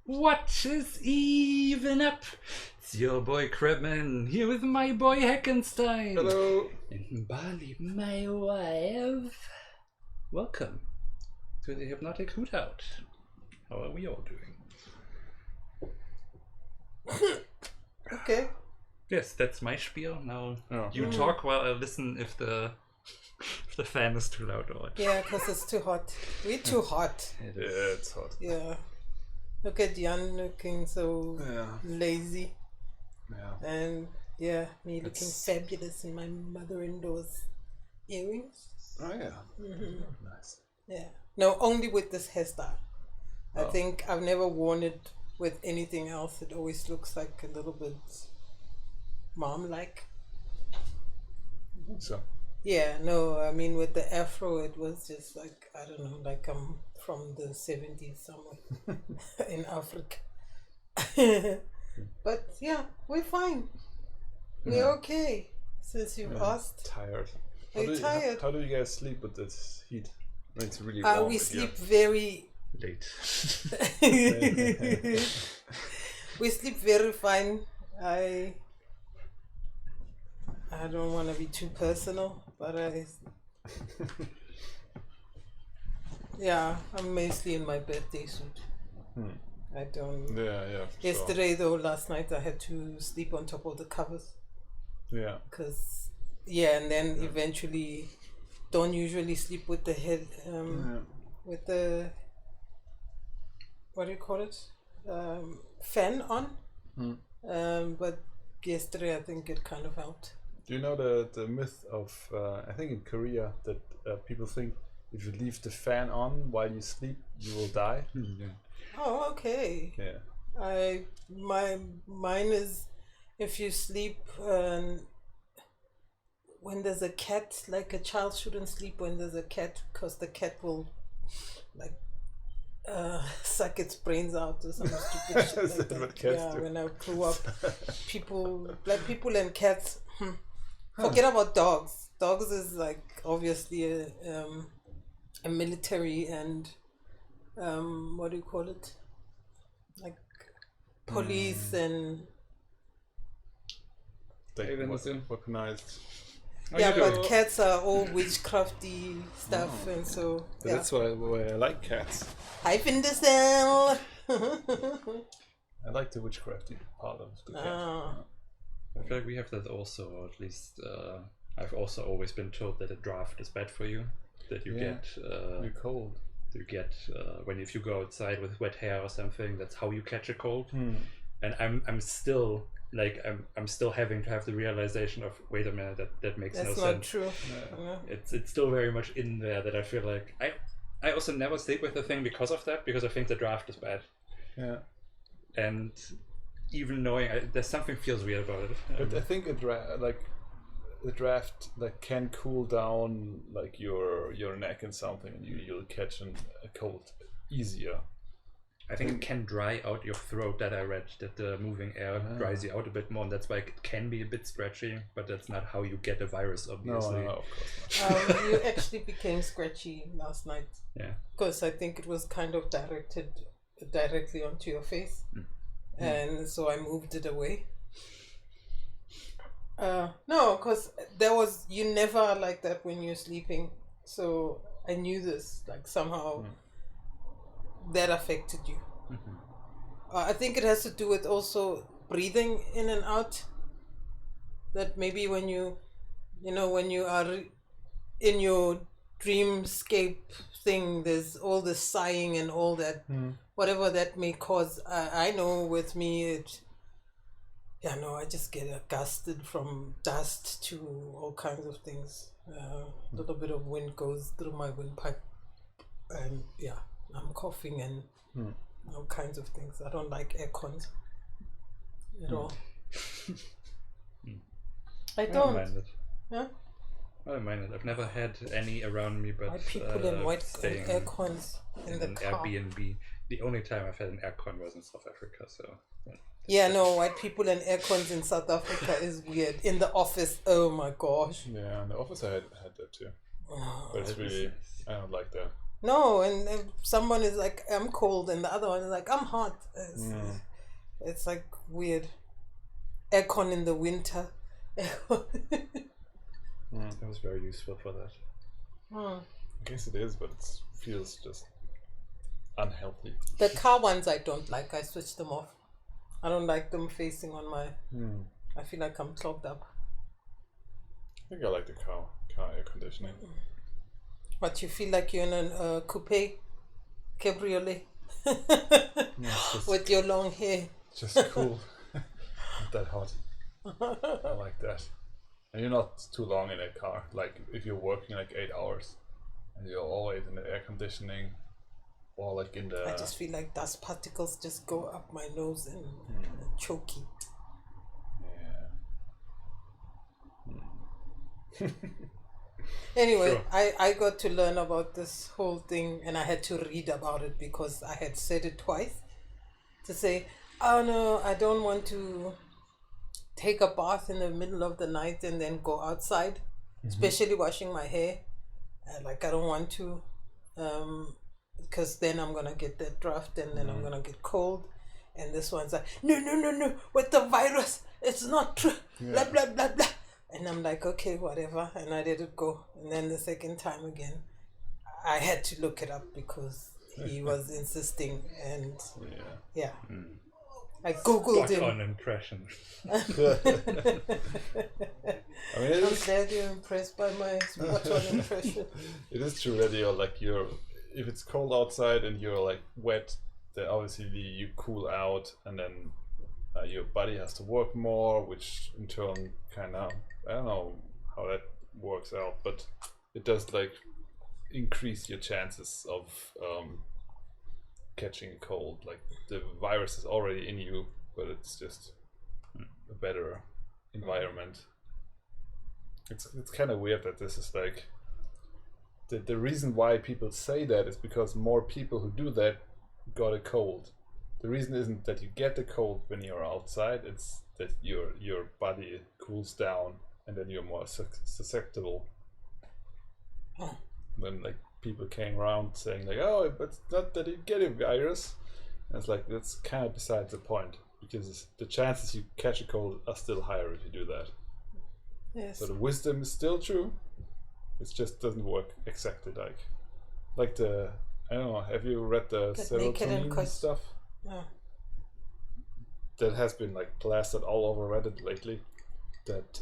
What is even up? It's your boy Crabman here with my boy Heckenstein. Hello. And Bali, my wife. Welcome to the Hypnotic Hootout. How are we all doing? Okay. Yes, that's my spiel. Now Oh. you talk while I listen if the fan is too loud or what. Yeah, because it's too hot. We're too hot. It Yeah, is. it's hot. Yeah. Look at Jan looking so lazy. Yeah. And me looking fabulous in my mother-in-law's earrings. Oh yeah. Mm-hmm. Nice. Yeah. No, only with this hairstyle. I Oh. think I've never worn it with anything else. It always looks like a little bit mom-like. So. Yeah, no, I mean with the afro it was just like, I don't know, like I'm from the 70s somewhere in Africa. But yeah, we're fine. We're okay, since you've asked. Tired. Are you tired? How do you guys sleep with this heat? It's really warm. We here. sleep very... Late. We sleep very fine. I don't want to be too personal, but I'm mostly in my birthday suit. I don't. Yeah. Yesterday, though, last night I had to sleep on top of the covers. Yeah. Cause and then eventually, don't usually sleep with the head, with the, what do you call it, fan on. But yesterday I think it kind of helped. Do you know the myth of I think in Korea that people think if you leave the fan on while you sleep you will die? Yeah. Oh, okay. Yeah. Mine is if you sleep when there's a cat, like a child shouldn't sleep when there's a cat because the cat will like suck its brains out or some stupid shit Is like that what that. cats Yeah, do? when I grew up, black people and cats. Forget about dogs. Dogs is like obviously a military and what do you call it? Like police and They Even weaponized. but cats are all witchcrafty stuff and so That's why I like cats. Hype in the cell. I like the witchcrafty part of the cat. I feel like we have that also, or at least I've also always been told that a draft is bad for you. That you get You're cold. you get if you go outside with wet hair or something, that's how you catch a cold. And I'm still like I'm still having to have the realization of wait a minute, that makes That's no not sense. true. It's still very much in there that I feel like I also never sleep with the thing because of that, because I think the draft is bad. Yeah. And even knowing there's something feels weird about it. But I think the draft like can cool down like your neck and something, and you'll catch a cold easier. I think it can dry out your throat. That I read that the moving air dries you out a bit more, and that's why it can be a bit scratchy. But that's not how you get a virus, obviously. No, of course not. You actually became scratchy last night. Yeah. Because I think it was kind of directed directly onto your face. And so I moved it away. No, because you never like that when you're sleeping. So I knew this, like somehow that affected you. I think it has to do with also breathing in and out. That maybe when you are in your dreamscape thing, there's all this sighing and all that. Whatever that may cause, I know with me, I just get gusted from dust to all kinds of things. A little bit of wind goes through my windpipe, and I'm coughing and all kinds of things. I don't like air cons at all. I don't. mind it. Yeah? I don't mind it. I've never had any around me, but White people in white staying air cons in the an car. Airbnb. The only time I've had an aircon was in South Africa, so White people and air cons in South Africa is weird. In the office, oh my gosh. Yeah, in the office I had that too. But it's really, I don't like that. No, and if someone is like, I'm cold, and the other one is like, I'm hot. It's like weird. Aircon in the winter. It was very useful for that. I guess it is, but it feels just unhealthy. The car ones I don't like. I switch them off. I don't like them facing on my... I feel like I'm clogged up. I think I like the car air conditioning. But you feel like you're in a coupe cabriolet with your long hair. Just cool. Not that hot. I like that. And you're not too long in a car. Like if you're working like 8 hours and you're always in the air conditioning or like in the... I just feel like dust particles just go up my nose and choky. Yeah. Anyway, Sure. I got to learn about this whole thing, and I had to read about it because I had said it twice to say, oh no, I don't want to take a bath in the middle of the night and then go outside, especially washing my hair. Like I don't want to, because then I'm gonna get that draft and then I'm gonna get cold. And this one's like, no, with the virus, it's not true, blah blah blah blah. And I'm like, okay, whatever, and I let it go. And then the second time again, I had to look it up because he was insisting, and yeah. I googled Spot him. on impression. I mean, I'm glad you're impressed by my spot-on impression. it is true that if it's cold outside and you're like wet, then obviously you cool out, and then your body has to work more, which in turn kind of, I don't know how that works out, but it does like increase your chances of catching a cold. Like the virus is already in you, but it's just a better environment. It's kind of weird that this is like the reason why people say that is because more people who do that got a cold. The reason isn't that you get the cold when you're outside, it's that your body cools down and then you're more susceptible. Then like people came around saying like, oh, but it's not that you get a virus. And it's like, that's kind of besides the point, because the chances you catch a cold are still higher if you do that. Yes. So the wisdom is still true. It just doesn't work exactly like the, I don't know, have you read the Get naked and serotonin cut. stuff? Yeah. That has been like plastered all over Reddit lately, that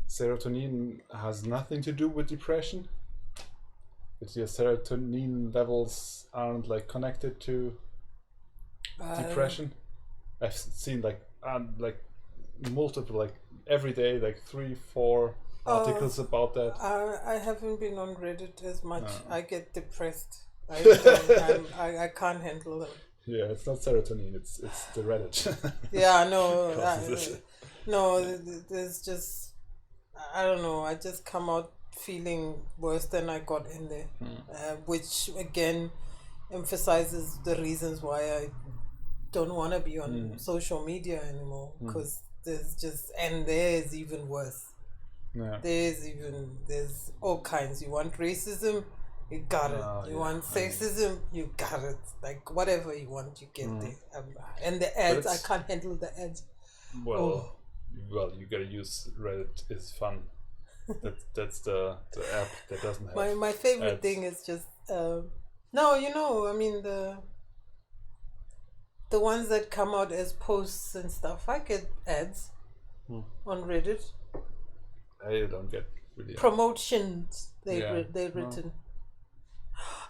serotonin has nothing to do with depression. That your serotonin levels aren't like connected to depression. I've seen like multiple, like every day, like 3-4 articles about that. I haven't been on Reddit as much. I get depressed. I can't handle them. Yeah, it's not serotonin. It's the Reddit. Yeah, no, no. There's just, I don't know. I just come out feeling worse than I got in there, which again emphasizes the reasons why I don't want to be on social media anymore, because there's even worse. Yeah. There's all kinds. You want racism, you got it. You want sexism, you got it. Like whatever you want, you get there. And the ads, I can't handle the ads. Well, you gotta use Reddit. It's fun. That's the app that doesn't have. My favorite ads. thing is just no, I mean the ones that come out as posts and stuff. I get ads on Reddit. I don't get really Promotions they've written.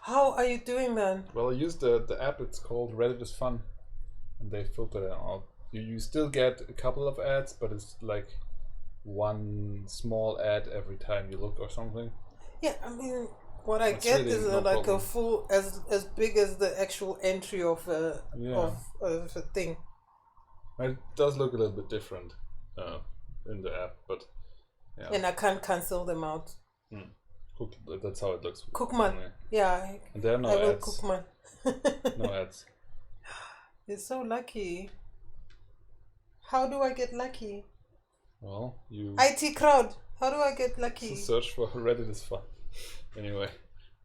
How are you doing that? Well, I use the app. It's called Reddit is Fun, and they filter it out. You still get a couple of ads, but it's like one small ad every time you look or something. Yeah, I mean, what I That's get really is no like problem. a full as big as the actual entry of a thing. It does look a little bit different in the app, but yeah. And I can't cancel them out. That's how it looks. Cookman. Only. Yeah, And there are no I will ads. Cookman. No ads. You're so lucky. How do I get lucky? Well, you IT crowd. How do I get lucky? search for Reddit is Fun. Anyway,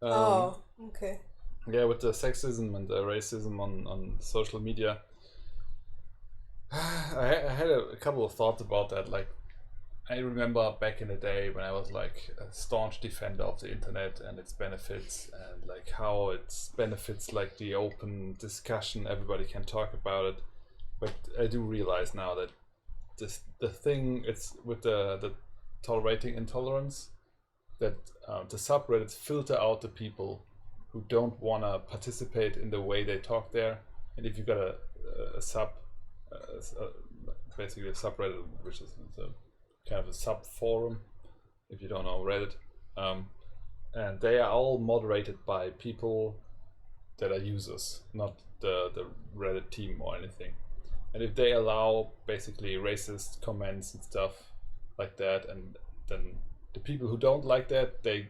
Okay. Yeah, with the sexism and the racism on social media, I had a couple of thoughts about that. Like, I remember back in the day when I was like a staunch defender of the internet and its benefits, and like how its benefits, like the open discussion, everybody can talk about it. But I do realize now that the thing it's with the tolerating intolerance, that the subreddits filter out the people who don't want to participate in the way they talk there. And if you got a basically a subreddit, which is kind of a sub forum, if you don't know Reddit, and they are all moderated by people that are users, not the Reddit team or anything. And if they allow basically racist comments and stuff like that, and then the people who don't like that, they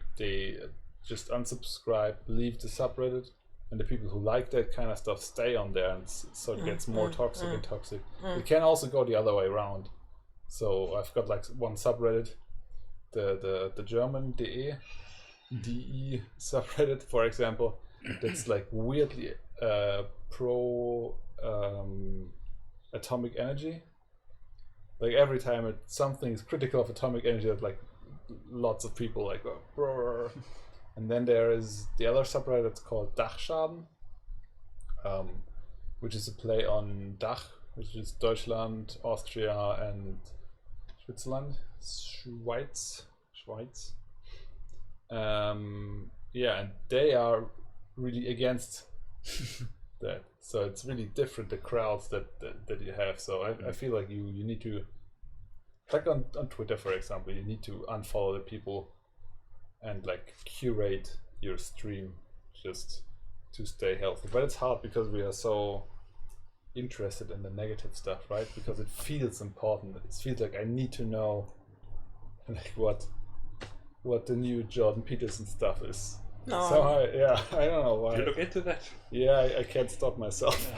just unsubscribe, leave the subreddit, and the people who like that kind of stuff stay on there, and so it gets more toxic and toxic. It can also go the other way around. So I've got like one subreddit, the German DE subreddit, for example, that's like weirdly pro atomic energy. Like every time something is critical of atomic energy, there's like lots of people like brr. And then there is the other subreddit that's called Dachschaden, which is a play on Dach, which is Deutschland, Austria, and Switzerland, Schweiz. Yeah, and they are really against that. So it's really different, the crowds that you have. So I feel like you need to, like on Twitter, for example, you need to unfollow the people and like curate your stream just to stay healthy. But it's hard because we are so interested in the negative stuff, right? Because it feels important. It feels like I need to know like what the new Jordan Peterson stuff is. No. So I don't know why. You look into that? Yeah, I can't stop myself.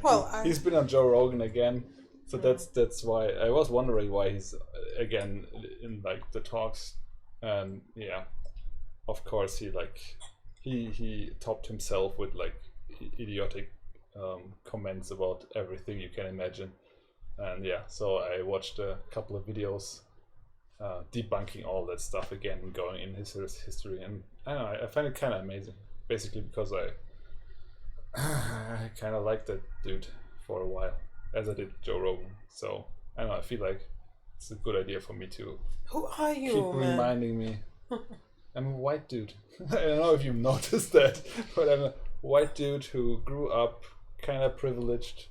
Well, he's been on Joe Rogan again, so that's why I was wondering why he's again in like the talks, and yeah, of course he topped himself with like idiotic comments about everything you can imagine, and yeah, so I watched a couple of videos debunking all that stuff again, going in his history, and I don't know, I find it kind of amazing, basically because I kind of liked that dude for a while, as I did Joe Rogan. So I don't know, I feel like it's a good idea for me to who are you, keep man? reminding me. I'm a white dude. I don't know if you've noticed that, but I'm a white dude who grew up kind of privileged,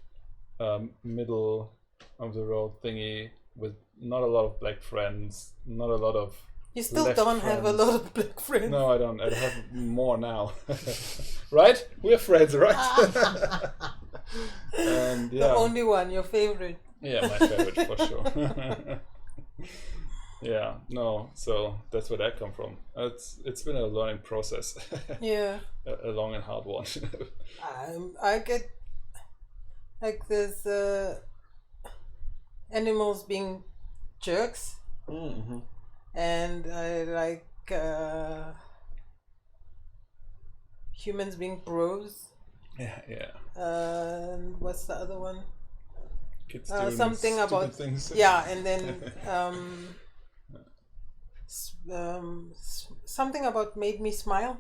middle of the road thingy, with not a lot of black friends, not a lot of You still don't have a lot of black friends. No, I don't. I have more now. Right? We're friends, right? And yeah. The only one, your favorite. Yeah, my favorite for sure. Yeah, no, so that's where that come from. It's been a learning process. Yeah. A long and hard one. I get like this animals being jerks. Mm-hmm. And I like humans being bros. Yeah. And what's the other one? Kids doing something about things. Yeah, and then something about made me smile.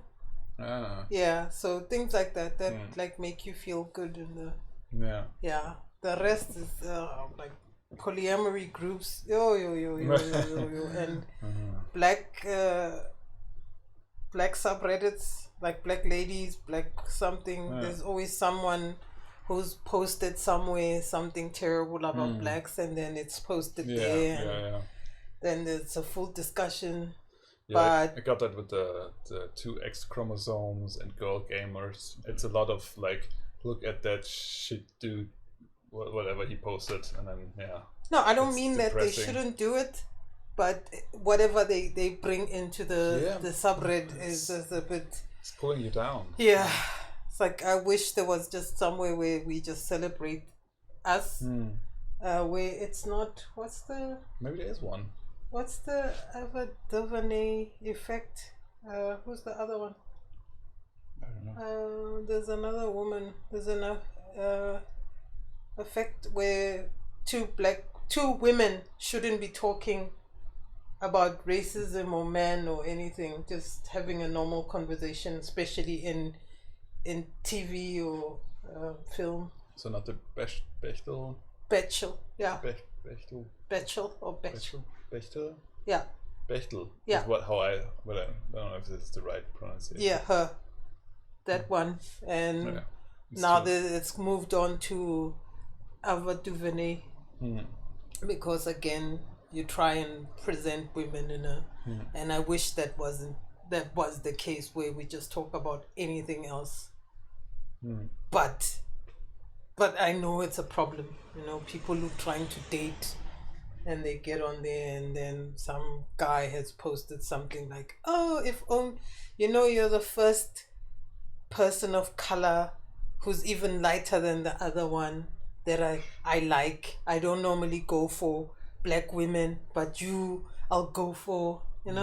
Yeah, so things like that like make you feel good in the yeah. The rest is like polyamory groups, and black subreddits, like black ladies, black something. There's always someone who's posted somewhere something terrible about blacks, and then it's posted there. And then there's a full discussion. Yeah, but I got that with the 2 X chromosomes and girl gamers. It's a lot of like, look at that shit dude, whatever he posted, and then No, I don't mean depressing. That they shouldn't do it, but whatever they bring into the subreddit is just a bit. It's pulling you down. Yeah, it's like I wish there was just somewhere where we just celebrate us, where it's not. Maybe there is one. What's the Ava DuVernay effect? Who's the other one? I don't know. There's another woman. There's an effect where two women shouldn't be talking about racism or men or anything. Just having a normal conversation, especially in TV or film. So not the Bechtel. Bechtel, yeah. Bechtel. Bechtel or Bechtel. Bechtel. Yeah. Bechtel. Yeah. Is I don't know if this is the right pronunciation. Yeah, her. That one. And now it's moved on to Ava DuVernay. Because again, you try and present women in a and I wish that was the case where we just talk about anything else. But I know it's a problem. People who trying to date and they get on there and then some guy has posted something like, oh, if only you're the first person of color who's even lighter than the other one that I like. I don't normally go for black women, but I'll go for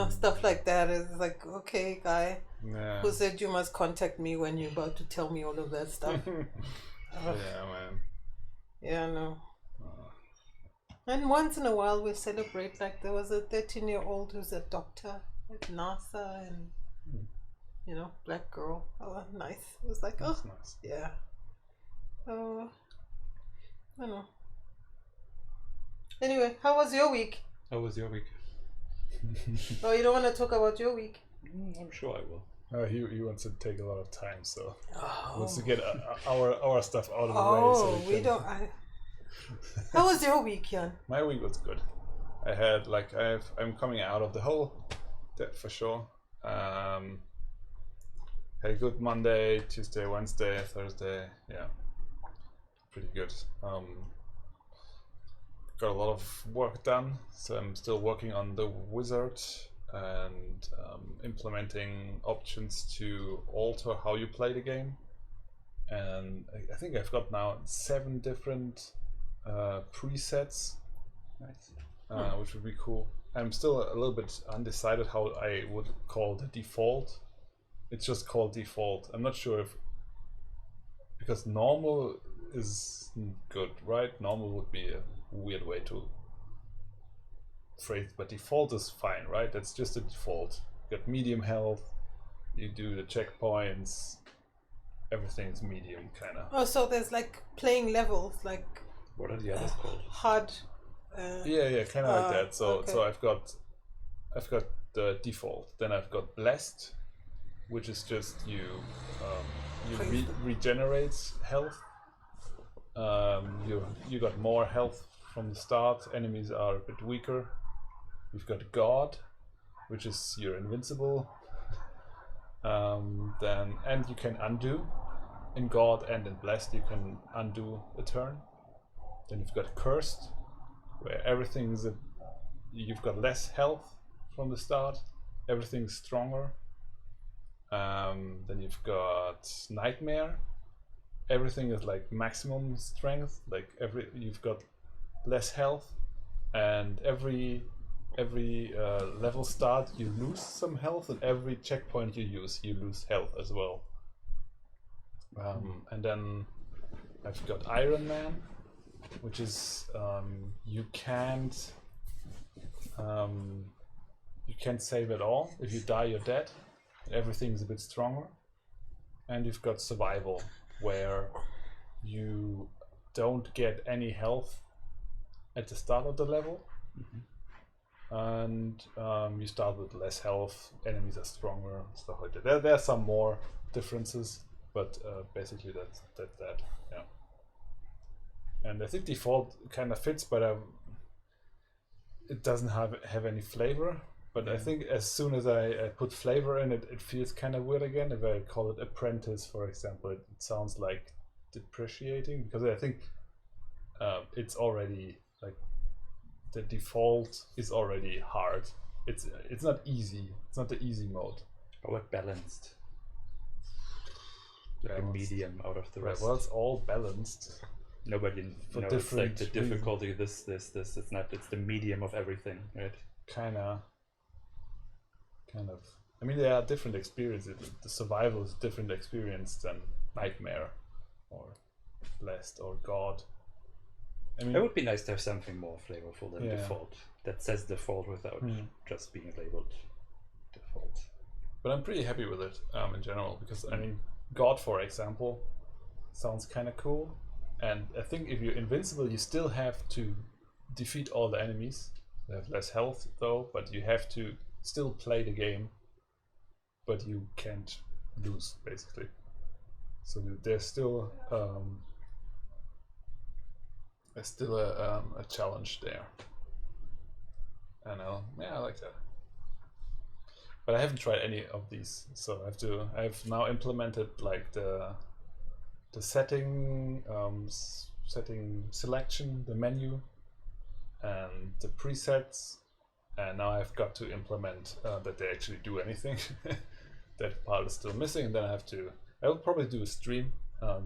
stuff like that. It's like, okay, guy, who said you must contact me when you're about to tell me all of that stuff? Yeah, man. Yeah, no. And once in a while we celebrate, like there was a 13-year-old who's a doctor at NASA and black girl. Oh, nice. It was like, That's nice. Yeah. I don't know. Anyway, how was your week? How was your week? Oh, you don't want to talk about your week? I'm sure I will. He wants to take a lot of time, so he wants to get our stuff out of the way. Oh, we don't. How was your week, Jan? My week was good. I had I'm coming out of the hole, that for sure. Had a good Monday, Tuesday, Wednesday, Thursday. Yeah, pretty good. Got a lot of work done, so I'm still working on the wizard and implementing options to alter how you play the game. And I think I've got now 7 different presets, Nice. which would be cool. I'm still a little bit undecided how I would call the default. It's just called default. I'm not sure because normal is good, right? Normal would be a weird way to phrase, but default is fine, right? That's just a default. You got medium health, you do the checkpoints, everything's medium kind of. Oh, so there's like playing levels, like What are the others called? hard. Yeah, kind of like that. So okay. so I've got the default. Then I've got blessed, which is just you regenerate health. You got more health from the start. Enemies are a bit weaker. You've got God, which is you're invincible. And you can undo. In God and in blessed you can undo a turn. Then you've got cursed, where you've got less health from the start. Everything's stronger. Then you've got nightmare. Everything is like maximum strength. Like you've got less health, and every level start you lose some health, and every checkpoint you use you lose health as well. And then I've got Iron Man, which is you can't save at all. If you die, you're dead. Everything's a bit stronger. And you've got survival, where you don't get any health at the start of the level. And you start with less health, enemies are stronger, stuff like that. There are some more differences, but basically that's that. Yeah. And I think default kind of fits, but it doesn't have any flavor. But I think as soon as I put flavor in it, it feels kind of weird again. If I call it apprentice, for example, it sounds like depreciating, because I think it's already like the default is already hard. It's not easy. It's not the easy mode. How about balanced? Like a medium out of the Right, rest. well, it's all balanced. Nobody For it's like the different difficulty. This. It's not. It's the medium of everything, right? Kind of. I mean, there are different experiences. The survival is a different experience than Nightmare or Blessed or God. I mean, it would be nice to have something more flavorful than default. That says default without just being labeled default. But I'm pretty happy with it in general, because I mean, God, for example, sounds kind of cool. And I think if you're invincible, you still have to defeat all the enemies. They have less health though, but you have to still play the game. But you can't lose, basically. So there's still a challenge there. I know, I like that. But I haven't tried any of these, so I've now implemented like the setting selection, the menu, and the presets, and now I've got to implement that they actually do anything. That part is still missing, and then I will probably do a stream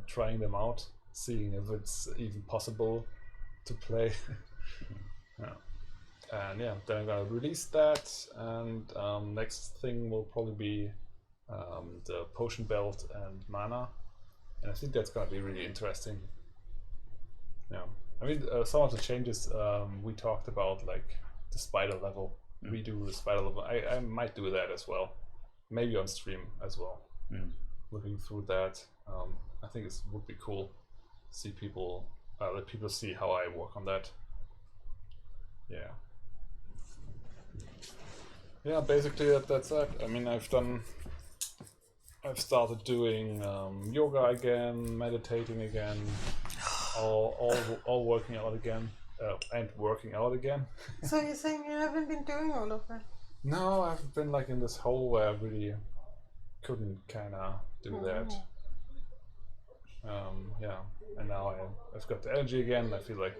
trying them out, seeing if it's even possible to play. And then I'm gonna release that, and next thing will probably be the potion belt and mana, and I think that's gonna be really interesting. I mean, some of the changes we talked about, like the spider level, redo the spider level. I might do that as well, maybe on stream as well. Looking through that, I think it would be cool. See people, let people see how I work on that. Yeah, basically that's it. I mean, I've started doing yoga again, meditating again, all working out again, and working out again. So you're saying you haven't been doing all of that? No, I've been like in this hole where I really couldn't kind of do that. And now I've got the energy again. I feel like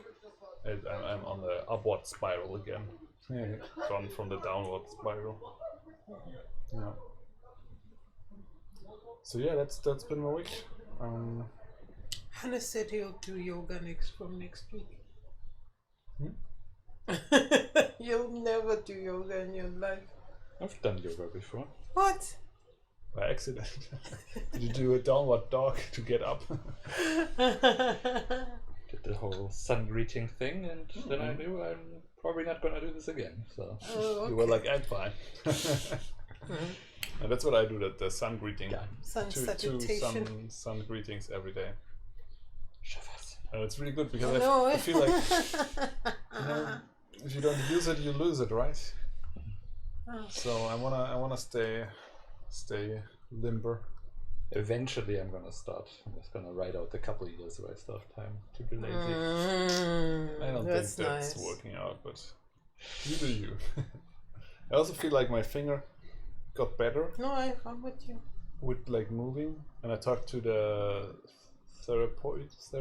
I'm on the upward spiral again. Gone from the downward spiral. So yeah, that's been my week. Hannes said he'll do yoga from next week. You'll never do yoga in your life. I've done yoga before. What? By accident. Did you do a downward dog to get up? Did the whole sun greeting thing, and then I knew I'm probably not gonna do this again. So You were like, I'm fine. And that's what I do, the sun greeting. Sun two salutation. sun greetings every day. Shavas. And it's really good because I feel like if you don't use it, you lose it, right? So I wanna stay limber. Eventually, I'm gonna start. I'm just gonna write out a couple of years where I still have time to be lazy. I don't think that's working out, but you do you. I also feel like my finger got better. No, I'm with you. With like moving, and I talked to the therapist.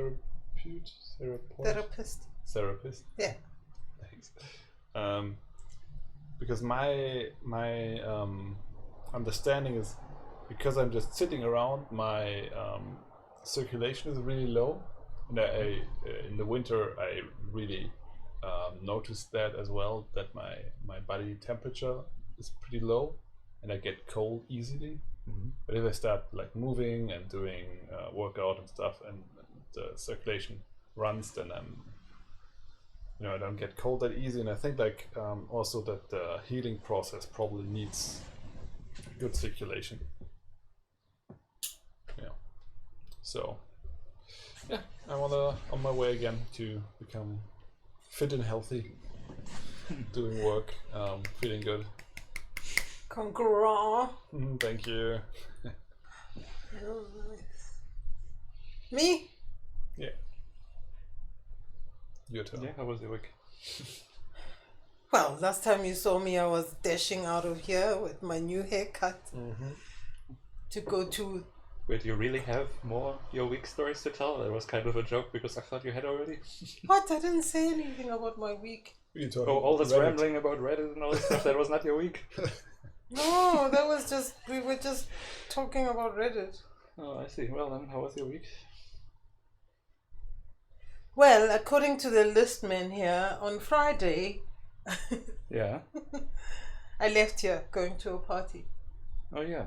Yeah. Thanks. Because my understanding is, because I'm just sitting around, my circulation is really low, and in the winter I really noticed that as well, that my body temperature is pretty low, and I get cold easily. But if I start like moving and doing workout and stuff, and the circulation runs, then I don't get cold that easy. And I think like also that the healing process probably needs good circulation. So I'm on my way again to become fit and healthy, doing work, feeling good. Congrats. Thank you. Me? Yeah. Your turn. Yeah, how was your week? Well, last time you saw me, I was dashing out of here with my new haircut to go to. Wait, you really have more your week stories to tell? That was kind of a joke because I thought you had already. What? I didn't say anything about my week. All this rambling about Reddit and all this stuff, that was not your week? No, that was just, we were just talking about Reddit. Oh, I see. Well then, how was your week? Well, according to the listman here, on Friday, Yeah. I left here going to a party. Oh yeah.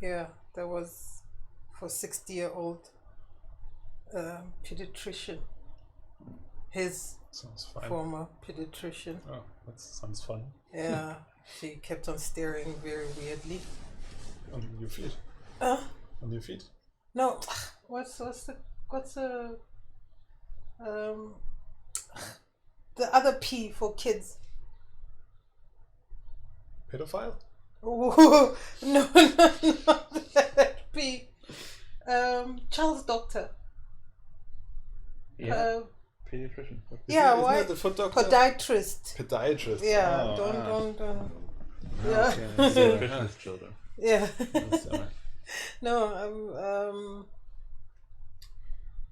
Yeah, that was for 60-year-old pediatrician. His Sounds fine. former pediatrician. Oh, that sounds fun. Yeah, she kept on staring very weirdly. On your feet? On your feet? No, what's the the other P for kids? Pedophile? Oh, no, not that P. Child's doctor. Yeah. Pediatrician. Yeah, Isn't why? that the foot doctor? Podiatrist. Podiatrist. Yeah, Oh, don't. Yeah. Pediatrician's children. Yeah. Sorry. No,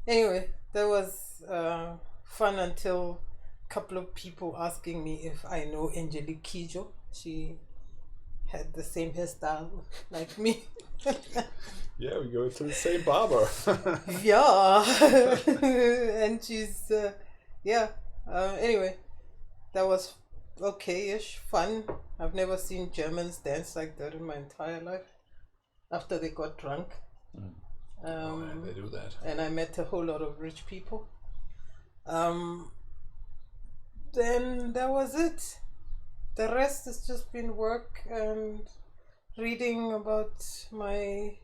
anyway, that was fun until a couple of people asking me if I know Angelique Kidjo. She had the same hairstyle like me. Yeah, we go to the same barber. Yeah. And she's, anyway, that was okay-ish, fun. I've never seen Germans dance like that in my entire life after they got drunk. They do that. And I met a whole lot of rich people. Then that was it. The rest has just been work and reading about my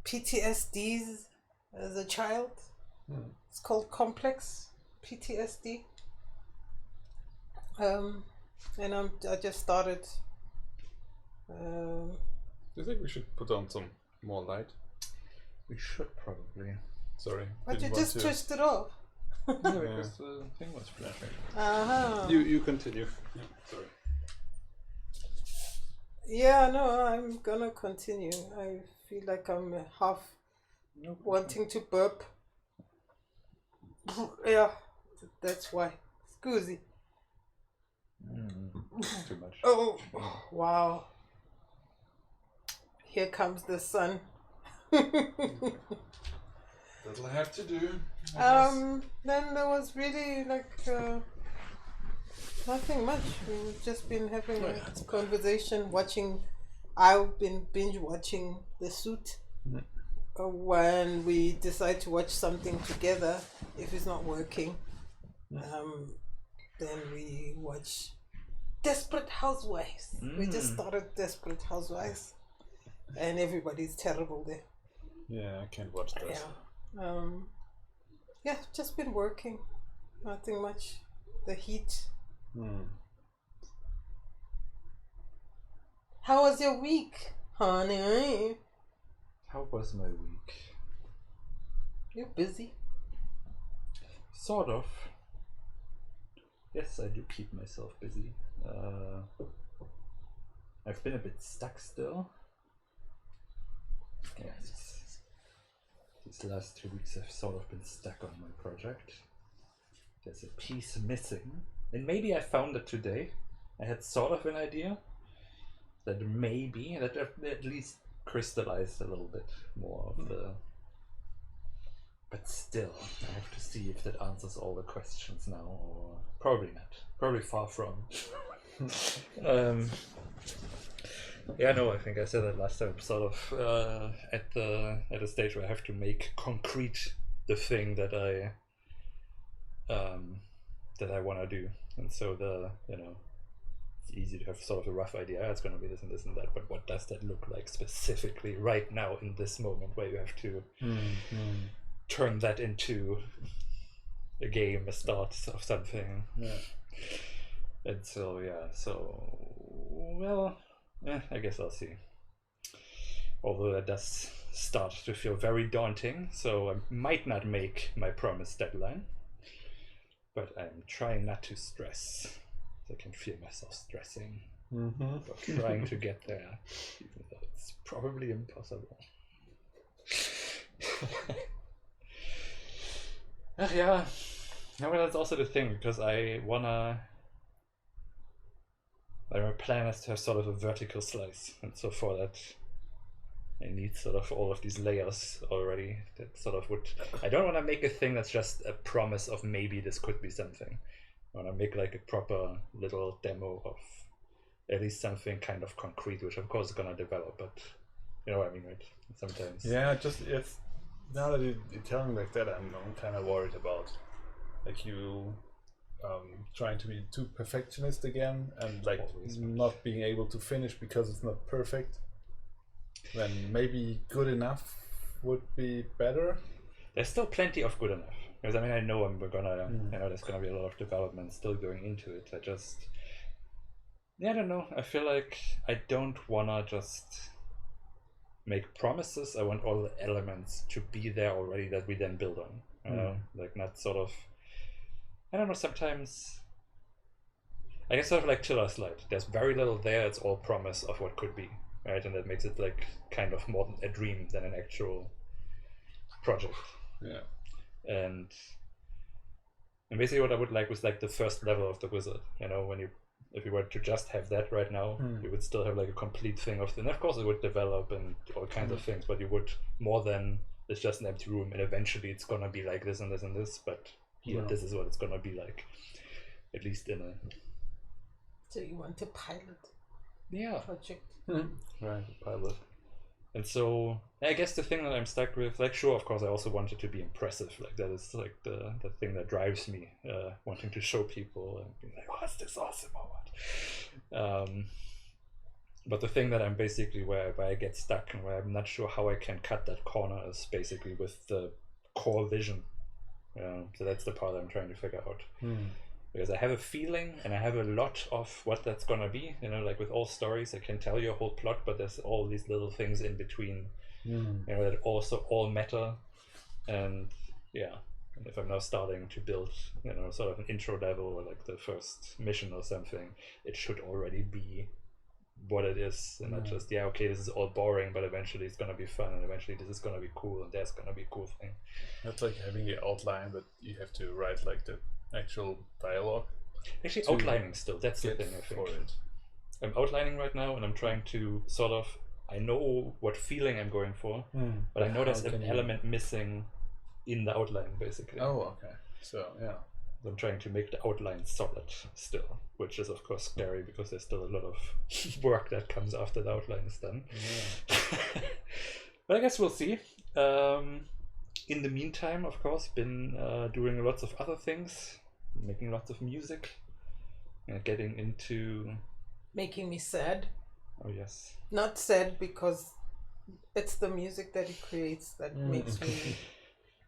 PTSDs as a child. It's called complex PTSD. And I just started. Do you think we should put on some more light? We should probably. Sorry. But you didn't want just to- twist it off. Yeah, because the thing was flashing. Uh-huh. You continue. Yeah, sorry. Yeah, no, I'm gonna continue. I feel like I'm half wanting to burp. Yeah, that's why. Scusi. Too much. Oh, wow. Here comes the sun. That'll have to do. Then there was really like nothing much. We've just been having a conversation, watching. I've been binge watching The Suit. When we decide to watch something together, if it's not working, then we watch Desperate Housewives. We just started Desperate Housewives, and everybody's terrible there. Yeah, I can't watch that. Yeah, just been working. Nothing much. The heat. How was your week, honey? How was my week? You're busy. Sort of. Yes, I do keep myself busy. I've been a bit stuck still. Yeah, these last 2 weeks I've sort of been stuck on my project. There's a piece missing. And maybe I found it today. I had sort of an idea that maybe, that at least crystallized a little bit more of the... But still, I have to see if that answers all the questions now, or probably not. Probably far from. Yeah, no, I think I said that last time. Sort of at a stage where I have to make concrete the thing that I want to do, and so it's easy to have sort of a rough idea. It's going to be this and this and that, but what does that look like specifically right now in this moment where you have to turn that into a game, a start of something? Yeah. And so I guess I'll see. Although that does start to feel very daunting, so I might not make my promised deadline. But I'm trying not to stress. I can feel myself stressing. But trying to get there, even though it's probably impossible. Yeah. No, but that's also the thing, because my plan is to have sort of a vertical slice, and so for that I need sort of all of these layers already that sort of would... I don't want to make a thing that's just a promise of maybe this could be something. I want to make like a proper little demo of at least something kind of concrete, which of course is gonna develop, but you know what I mean, right? Sometimes. Yeah, just it's now that you tell me like that, I'm kind of worried about like you trying to be too perfectionist again and like not being able to finish because it's not perfect. Then maybe good enough would be better. There's still plenty of good enough. Because I mean, I know we're gonna, you know, there's gonna be a lot of development still going into it. I don't know. I feel like I don't wanna just make promises. I want all the elements to be there already that we then build on. You know, like not sort of. I don't know. Sometimes, I guess sort of like Chiller's Light. There's very little there. It's all promise of what could be, right? And that makes it like kind of more a dream than an actual project. Yeah. And basically what I would like was like the first level of the wizard. You know, if you were to just have that right now, you would still have like a complete thing of, and of course it would develop and all kinds of things, but you would more than it's just an empty room, and eventually it's gonna be like this and this and this, but here this is what it's gonna be like, at least in a. So you want to pilot? Project. Right, a pilot. And so I guess the thing that I'm stuck with, like, sure, of course, I also want it to be impressive. Like that is like the thing that drives me, wanting to show people and being like, oh, is this awesome or what? But the thing that I'm basically where I get stuck and where I'm not sure how I can cut that corner is basically with the core vision. So that's the part I'm trying to figure out. Because I have a feeling and I have a lot of what that's gonna be. You know, like with all stories, I can tell you a whole plot, but there's all these little things in between, you know, that also all matter. And yeah, and if I'm now starting to build, you know, sort of an intro level or like the first mission or something, it should already be what it is, and not just okay, this is all boring, but eventually it's gonna be fun, and eventually this is gonna be cool, and there's gonna be a cool thing. That's like having the outline, but you have to write like the actual dialogue. Actually, outlining still. That's the thing. I think I'm outlining right now, and I'm trying to sort of. I know what feeling I'm going for, but I know there's an element missing in the outline, basically. Oh, okay. So yeah. I'm trying to make the outline solid still, which is of course scary because there's still a lot of work that comes after the outline is done. But I guess we'll see. In the meantime, of course, been doing lots of other things, making lots of music, getting into... Making me sad. Oh yes. Not sad because it's the music that he creates that makes me...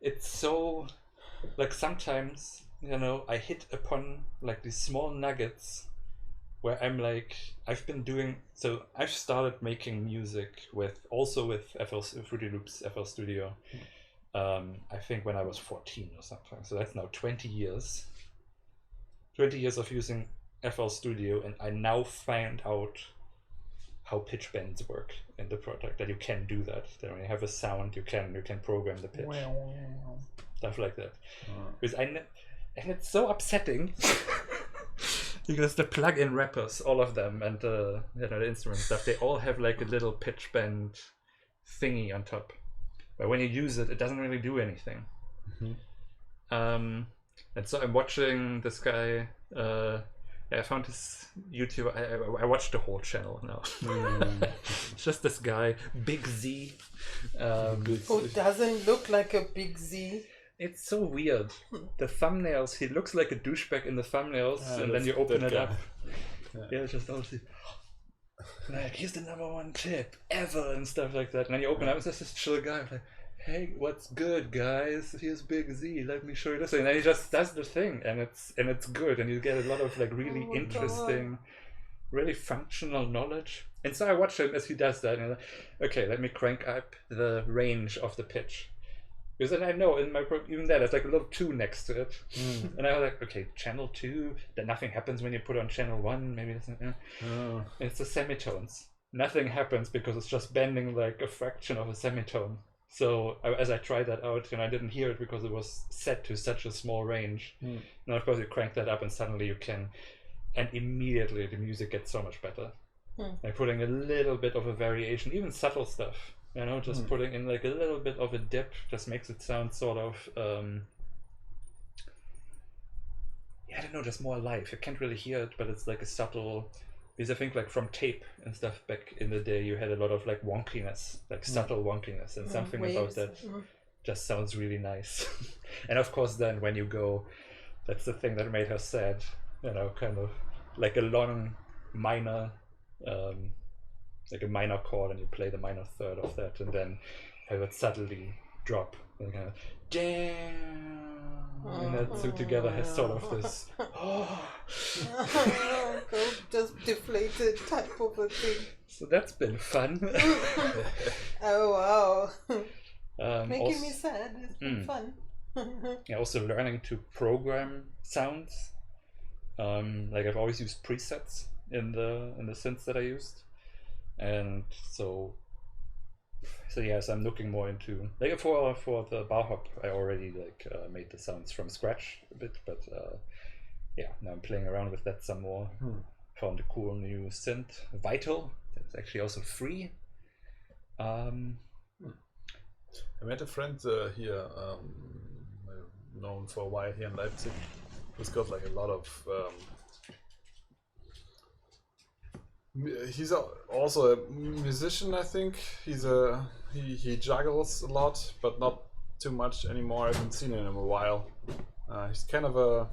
It's so... Like sometimes... You know, I hit upon like these small nuggets where I'm like, I've started making music with Fruity Loops FL Studio. I think when I was 14 or something. So that's now 20 years. 20 years of using FL Studio, and I now find out how pitch bends work in the product. That you can do that. That when you have a sound, you can program the pitch. Stuff like that. Because and it's so upsetting because the plug-in wrappers, all of them, and the instrument stuff, they all have like a little pitch bend thingy on top. But when you use it, it doesn't really do anything. And so I'm watching this guy. I found his YouTube. I watched the whole channel now. It's just this guy, Big Z. Who doesn't look like a Big Z. It's so weird. The thumbnails, he looks like a douchebag in the thumbnails, and then you open it up. Yeah, it's just obviously like, here's the #1 tip ever and stuff like that. And then you open it up, and it's this chill guy like, hey, what's good, guys? Here's Big Z. Let me show you this. And then he just does the thing, and it's good, and you get a lot of like really interesting, really functional knowledge. And so I watch him as he does that, and I'm like, okay, let me crank up the range of the pitch. Because then I know in my even that there's like a little 2 next to it, and I was like, okay, channel 2. Then nothing happens when you put on channel 1. Maybe that's it's the semitones. Nothing happens because it's just bending like a fraction of a semitone. So as I tried that out, and I didn't hear it because it was set to such a small range. Now of course you crank that up, and suddenly you can, and immediately the music gets so much better. Like putting a little bit of a variation, even subtle stuff. You know, just putting in like a little bit of a dip just makes it sound sort of, I don't know, just more alive. You can't really hear it, but it's like a subtle because I think like from tape and stuff back in the day, you had a lot of like wonkiness, like subtle wonkiness, and something about that just sounds really nice. And of course, then when you go, that's the thing that made her sad, you know, kind of like a long minor, like a minor chord, and you play the minor third of that, and then have it subtly drop and kind of damn, and that two together has sort of this just deflated type of a thing. So that's been fun. Oh wow. Making also, me sad. It's been fun. Yeah, also learning to program sounds. Like I've always used presets in the synths that I used, and so yes, I'm looking more into like for the bar hop. I already like made the sounds from scratch a bit, but yeah, now I'm playing around with that some more. Found a cool new synth, Vital. That's actually also free. I met a friend here, known for a while here in Leipzig. He's got like a lot of. He's also a musician, I think. He juggles a lot, but not too much anymore. I haven't seen him in a while. He's kind of a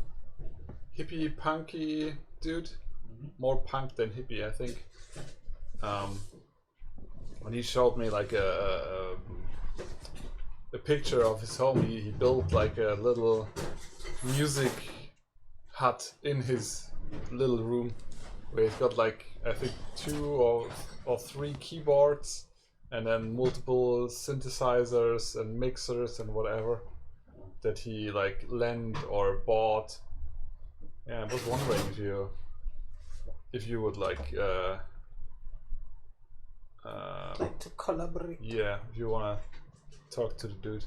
hippie, punky dude. More punk than hippie, I think. When he showed me like a picture of his home, he built like a little music hut in his little room, where he's got like I think 2 or 3 keyboards, and then multiple synthesizers and mixers and whatever that he like lent or bought. Yeah, I was wondering if you would like to collaborate. Yeah, if you wanna talk to the dude.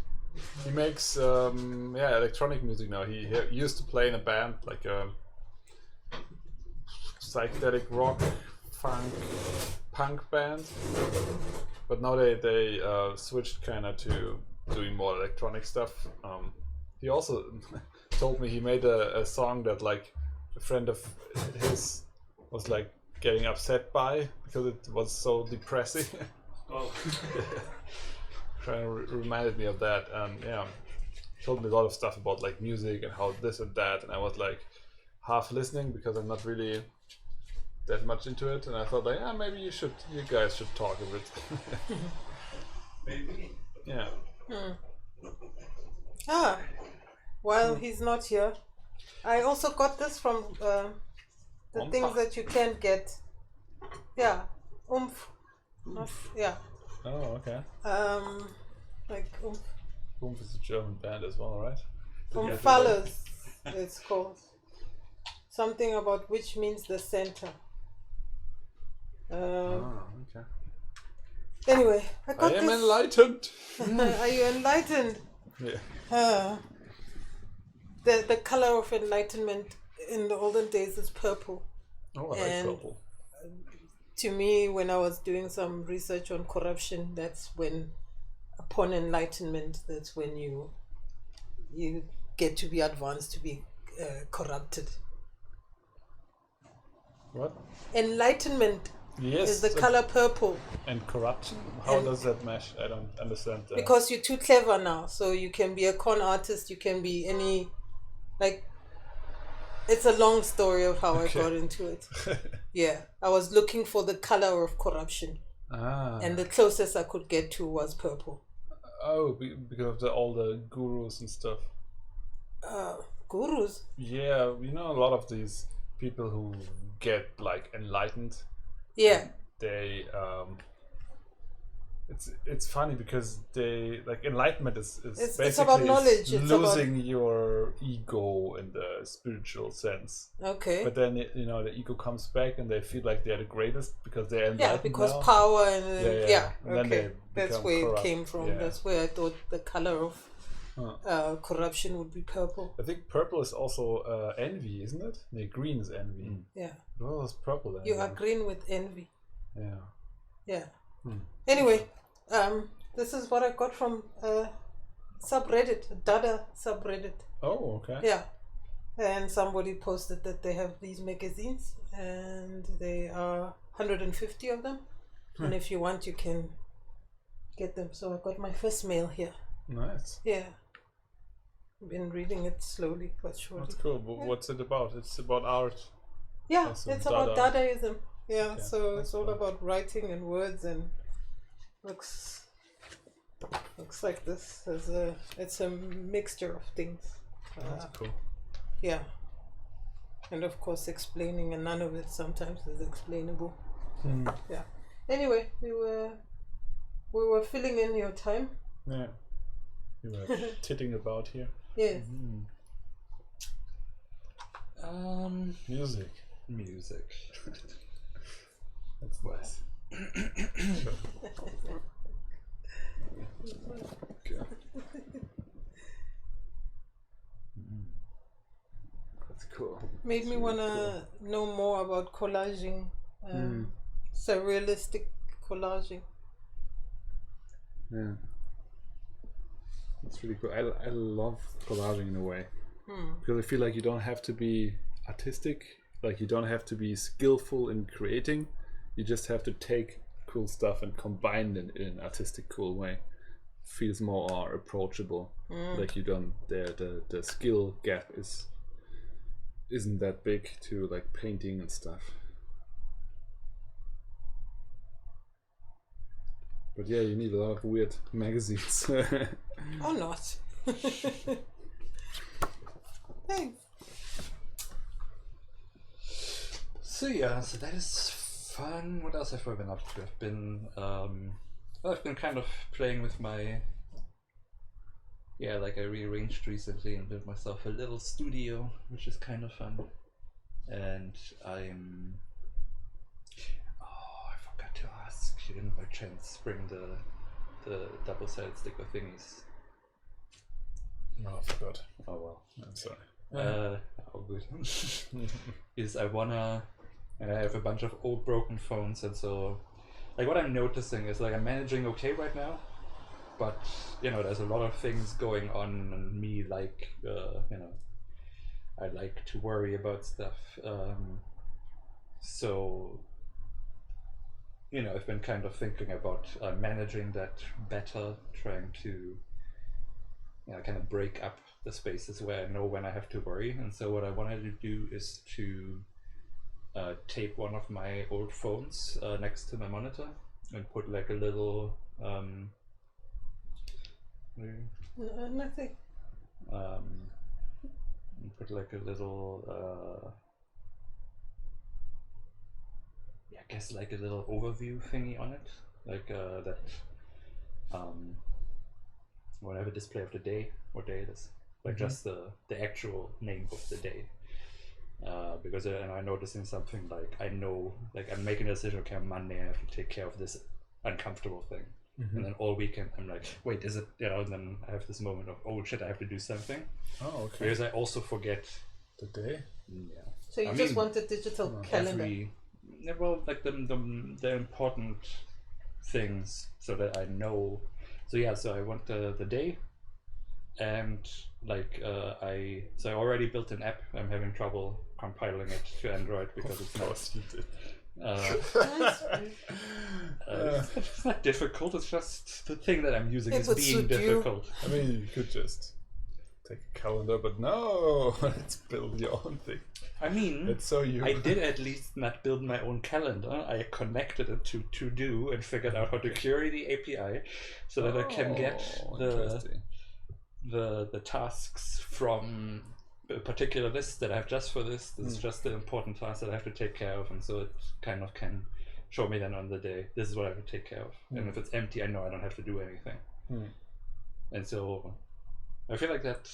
He makes electronic music now. He used to play in a band, like a psychedelic rock, funk, punk band, but now they switched kind of to doing more electronic stuff. He also told me he made a song that like a friend of his was like getting upset by because it was so depressing. Oh. Kind of reminded me of that, and yeah, told me a lot of stuff about like music and how this and that, and I was like half listening because I'm not really that much into it, and I thought like, maybe you guys should talk a bit. Maybe. Yeah. While he's not here, I also got this from the things that you can't get. Yeah, oomph. Yeah. Oh, okay. Like oomph. Oomph is a German band as well, right? Umphallus, it's called. Something about which means the center. Okay. Anyway, I am enlightened. Are you enlightened? Yeah. The color of enlightenment in the olden days is purple. Oh, I like purple. To me, when I was doing some research on corruption, that's when, upon enlightenment, that's when you get to be advanced to be corrupted. What? Enlightenment is the color purple. And corruption? How does that mesh? I don't understand that. Because you're too clever now, so you can be a con artist, you can be any, like, it's a long story of how I got into it. Yeah, I was looking for the color of corruption, and the closest I could get to was purple. Oh, because of all the gurus and stuff. Gurus? Yeah, you know a lot of these people who get like enlightened. Yeah. They it's funny because they like enlightenment is basically it's about knowledge. It's losing your ego in the spiritual sense. Okay. But then the ego comes back and they feel like they're the greatest because they're enlightened. Yeah, because now. power and And okay, that's where corrupt. it came from. Yeah. That's where I thought the color of corruption would be purple. I think purple is also envy, isn't it? No, green is envy. Yeah. Well, it's purple then. You are green with envy. Yeah. Yeah. Anyway, this is what I got from subreddit, Dada subreddit. Oh, okay. Yeah. and somebody posted that they have these magazines, and they are 150 of them, and if you want, you can get them. So I got my first mail here. Nice. Yeah. I've been reading it slowly but surely. That's cool. But what's it about? It's about art. Yeah, Awesome. it's about Dadaism. Yeah, Okay, so that's it's all cool. about writing and words, and looks like this. It's a mixture of things. That's cool. Yeah, and of course explaining, and none of it sometimes is explainable. Yeah. Anyway, we were filling in your time. Yeah. You were titting about here. Yes. Music. Music. That's nice. Okay. That's cool. Made me wanna know more about collaging, surrealistic collaging. Yeah. It's really cool. I love collaging in a way. Because I feel like you don't have to be artistic, like you don't have to be skillful in creating. You just have to take cool stuff and combine it in an artistic, cool way. Feels more approachable. Like you don't the skill gap isn't that big to like painting and stuff. But yeah, you need a lot of weird magazines. Or not. Thanks. So yeah, so that is fun. What else have I been up to? I've been kind of playing with my like I rearranged recently and built myself a little studio, which is kind of fun. And I forgot to ask. You didn't by chance bring the double-sided sticker thingies? No, I forgot. Oh well. I'm sorry. Oh good. Is I wanna, and I have a bunch of old broken phones, and so like what I'm noticing is like I'm managing okay right now, but there's a lot of things going on, and me like I like to worry about stuff. So I've been kind of thinking about managing that better, trying to kind of break up the spaces where I know when I have to worry. And so what I wanted to do is to tape one of my old phones next to my monitor and put like a little Nothing. put like a little I guess like a little overview thingy on it, like that whatever display of the day, what day it is, like just the actual name of the day. Because and I'm noticing something like I know, like I'm making a decision. Okay, on Monday I have to take care of this uncomfortable thing, and then all weekend I'm like, wait, is it? And then I have this moment of, oh shit, I have to do something. Oh, okay. Because I also forget the day. Yeah. So you just want a digital calendar. Well, like the important things, so that I know. So yeah, so I want the day, and like I already built an app. I'm having trouble compiling it to Android because it's not difficult. It's just the thing that I'm using is being difficult. I mean, you could just take a calendar, but no, let's build your own thing. I mean, it's so you. I did at least not build my own calendar. I connected it to To-Do and figured out how to query the API so that I can get the tasks from a particular list that I have just for this. This is just the important task that I have to take care of, and so it kind of can show me then on the day, this is what I have to take care of. And if it's empty, I know I don't have to do anything. And so I feel like that,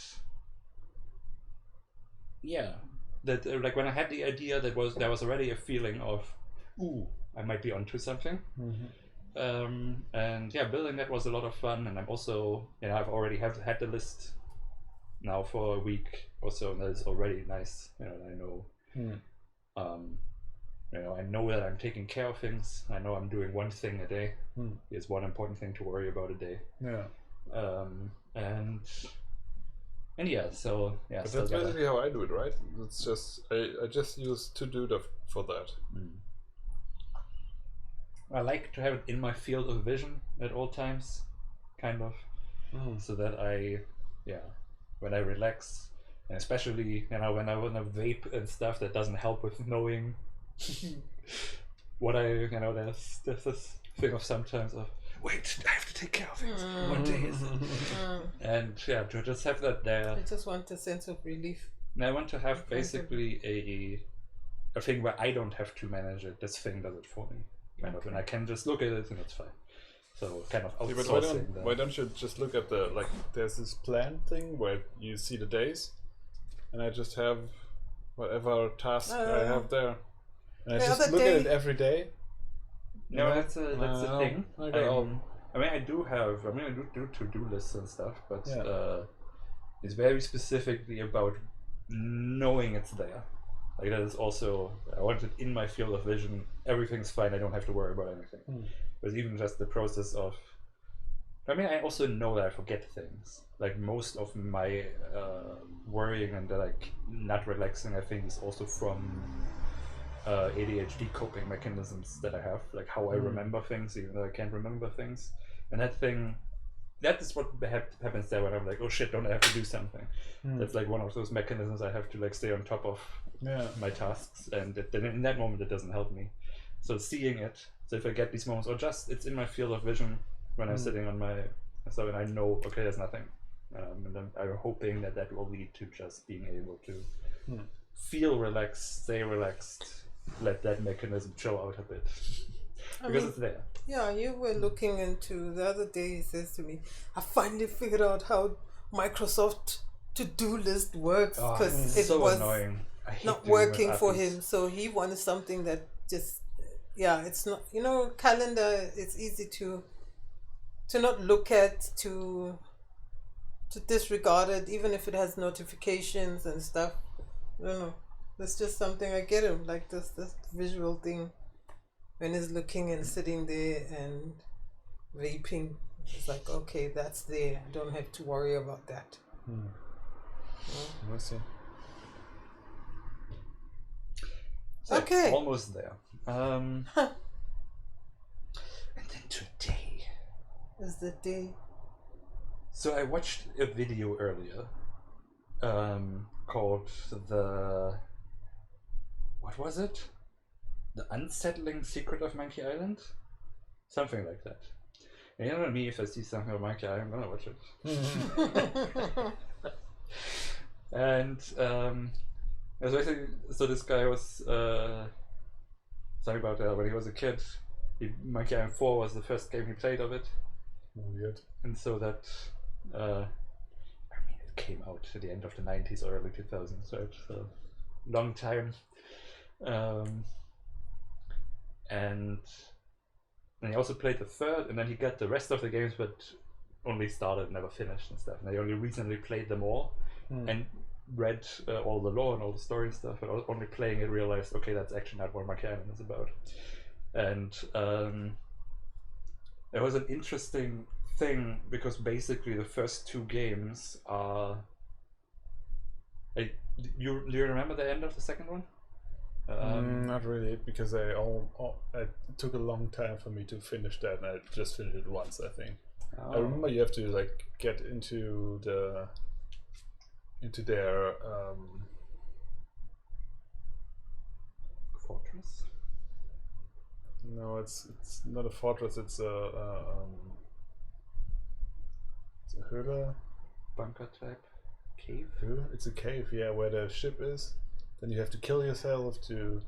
that like when I had the idea, there was already a feeling of, ooh, I might be onto something. And yeah, building that was a lot of fun. And I'm also, I've already had the list now for a week or so, and that is already nice. I know, I know that I'm taking care of things. I know I'm doing one thing a day. There's one important thing to worry about a day. Yeah. And And yeah, so yeah. But still that's gotta- basically how I do it, right? It's just I just use To Do for that. I like to have it in my field of vision at all times, kind of, so that when I relax, and especially when I want to vape and stuff, that doesn't help with knowing what there's this thing of sometimes of wait, I have to take care of things. What day is it? And yeah, to just have that there. I just want a sense of relief. And I want to have basically a thing where I don't have to manage it. This thing does it for me, kind of, and I can just look at it and it's fine. So kind of Yeah, outsourcing. but why don't you just look at the there's this plan thing where you see the days, and I just have whatever task I have there, and I just look at it every day. No, that's a thing. Okay, I do do to-do lists and stuff, but it's very specifically about knowing it's there. Like that is also, I want it in my field of vision. Everything's fine. I don't have to worry about anything. But even just the process of, I also know that I forget things. Like most of my worrying and not relaxing, I think, is also from ADHD coping mechanisms that I have, like how I remember things even though I can't remember things. And that is what happens there when I'm like, oh shit, don't I have to do something? That's like one of those mechanisms I have to stay on top of my tasks, and then in that moment it doesn't help me. So seeing it, so if I get these moments, or just it's in my field of vision when I'm sitting on and I know, okay, there's nothing, and then I'm hoping that will lead to just being able to feel relaxed, stay relaxed, let that mechanism show out a bit. Because it's there. Yeah, you were looking into the other day. He says to me, "I finally figured out how Microsoft to-do list works because it so was annoying. not working for him. So he wanted something that just, it's not. Calendar. It's easy to not look at, to disregard it, even if it has notifications and stuff. I don't know. That's just something I get him, like this visual thing. When he's looking and sitting there and vaping, it's like, okay, that's there. I don't have to worry about that. I see. So Okay. almost there. And then today is the day. So I watched a video earlier called what was it? The Unsettling Secret of Monkey Island? Something like that. And you know me, if I see something on Monkey Island, I'm gonna watch it. And it was basically, so this guy was talking about when he was a kid. Monkey Island 4 was the first game he played of it. Weird. And so that it came out at the end of the 90s or early 2000s, right? So long time. And he also played the third, and then he got the rest of the games, but only started, never finished and stuff. And I only recently played them all and read all the lore and all the story and stuff, but only playing it realized, okay, that's actually not what Monkey Island is about. And it was an interesting thing because basically the first two games are. Do you remember the end of the second one? Not really, because it took a long time for me to finish that, and I just finished it once, I think. I remember you have to get into their fortress. No, it's not a fortress. It's a Höhle, bunker type cave. It's a cave, yeah, where the ship is. Then you have to kill yourself to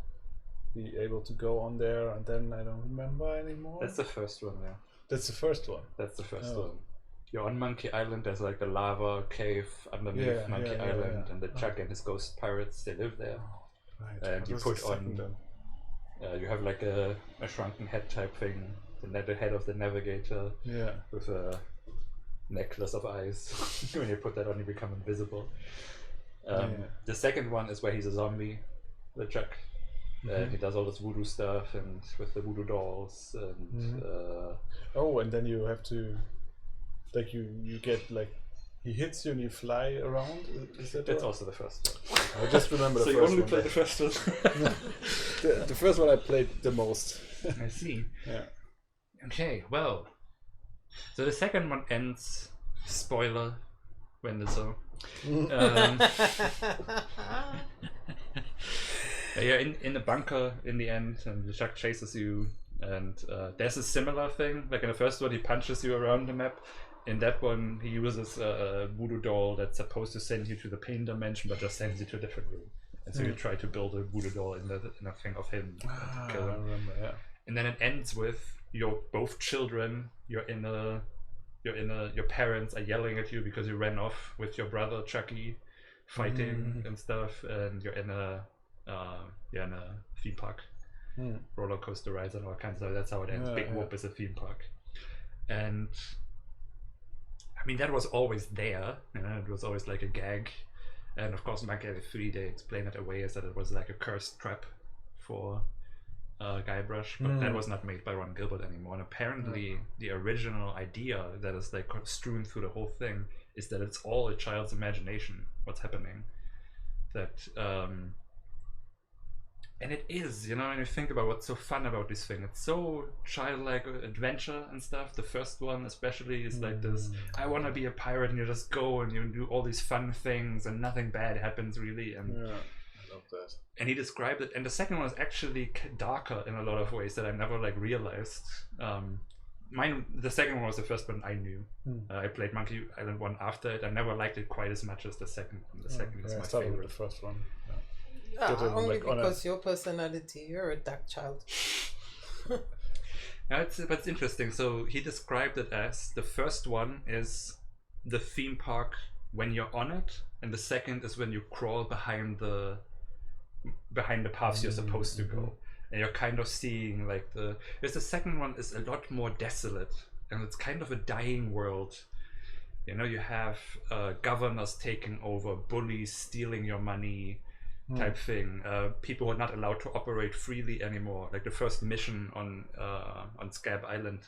be able to go on there, and then I don't remember anymore. That's the first one, yeah. That's the first one. That's the first one. You're on Monkey Island. There's a lava cave underneath Monkey Island, and the Chuck and his ghost pirates, they live there. Right. And you put on. You have a shrunken head type thing, the head of the navigator. Yeah. With a necklace of eyes. When you put that on, you become invisible. The second one is where he's a zombie, the Chuck. He does all this voodoo stuff and with the voodoo dolls and and then you have to you get he hits you and you fly around. Is that That's one? also the first one. I just remember the So first you only one. played the first one. The first one I played the most. I see. Yeah. Okay, well. So the second one ends, spoiler, when the so. You're in a bunker in the end, and the shark chases you, and there's a similar thing. Like in the first one, he punches you around the map. In that one, he uses a voodoo doll that's supposed to send you to the pain dimension, but just sends you to a different room. And so you try to build a voodoo doll in a thing of him and to kill I him. remember, yeah. And then it ends with you're both children. Your parents are yelling at you because you ran off with your brother Chucky, fighting and stuff, and you're in a theme park, roller coaster rides and all kinds of stuff. That's how it ends. Big Whoop is a theme park, and I mean that was always there. It was always like a gag, and of course, in Ep80 they explain it away as that it was like a cursed trap for Guybrush, but that was not made by Ron Gilbert anymore. And apparently, the original idea that is like strewn through the whole thing is that it's all a child's imagination. What's happening? That and it is, when you think about what's so fun about this thing, it's so childlike adventure and stuff. The first one especially is like this, I want to be a pirate, and you just go and you do all these fun things and nothing bad happens really. And I love that. And he described it, and the second one is actually darker in a lot of ways that I never realized. The second one was the first one I knew. I played Monkey Island 1 after it. I never liked it quite as much as the second one. The second is my favorite. With the first one. Only because your personality, you're a dark child. But it's interesting. So he described it as the first one is the theme park when you're on it, and the second is when you crawl behind the paths you're supposed to go, and you're kind of seeing the second one is a lot more desolate, and it's kind of a dying world. You have governors taking over, bullies stealing your money, type thing. People are not allowed to operate freely anymore. Like the first mission on Scab Island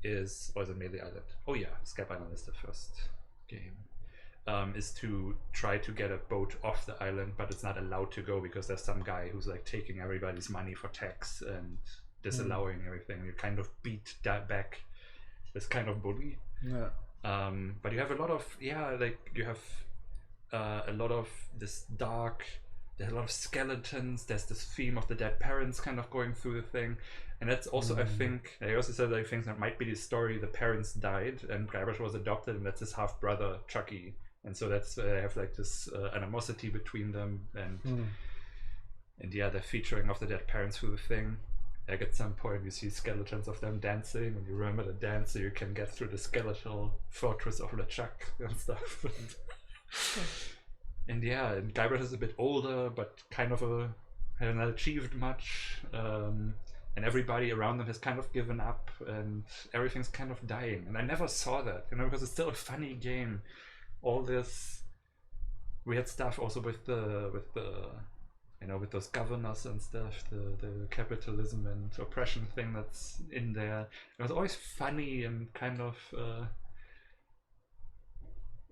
is it Melee Island? Oh yeah, Scab Island is the first game. Is to try to get a boat off the island, but it's not allowed to go because there's some guy who's taking everybody's money for tax and disallowing everything. You kind of beat that back this kind of bully. But you have a lot of a lot of this dark, there's a lot of skeletons, there's this theme of the dead parents kind of going through the thing, and that's also I think they also said I think that might be the story. The parents died and Guybrush was adopted, and that's his half brother Chucky, and so that's they have this animosity between them, and the featuring of the dead parents through the thing. At some point you see skeletons of them dancing, and you remember the dance so you can get through the skeletal fortress of LeChuck and stuff. And Guybrush is a bit older, but kind of hasn't achieved much, and everybody around them has kind of given up, and everything's kind of dying. And I never saw that, because it's still a funny game. All this weird stuff also with the with those governors and stuff, the capitalism and oppression thing that's in there. It was always funny and kind of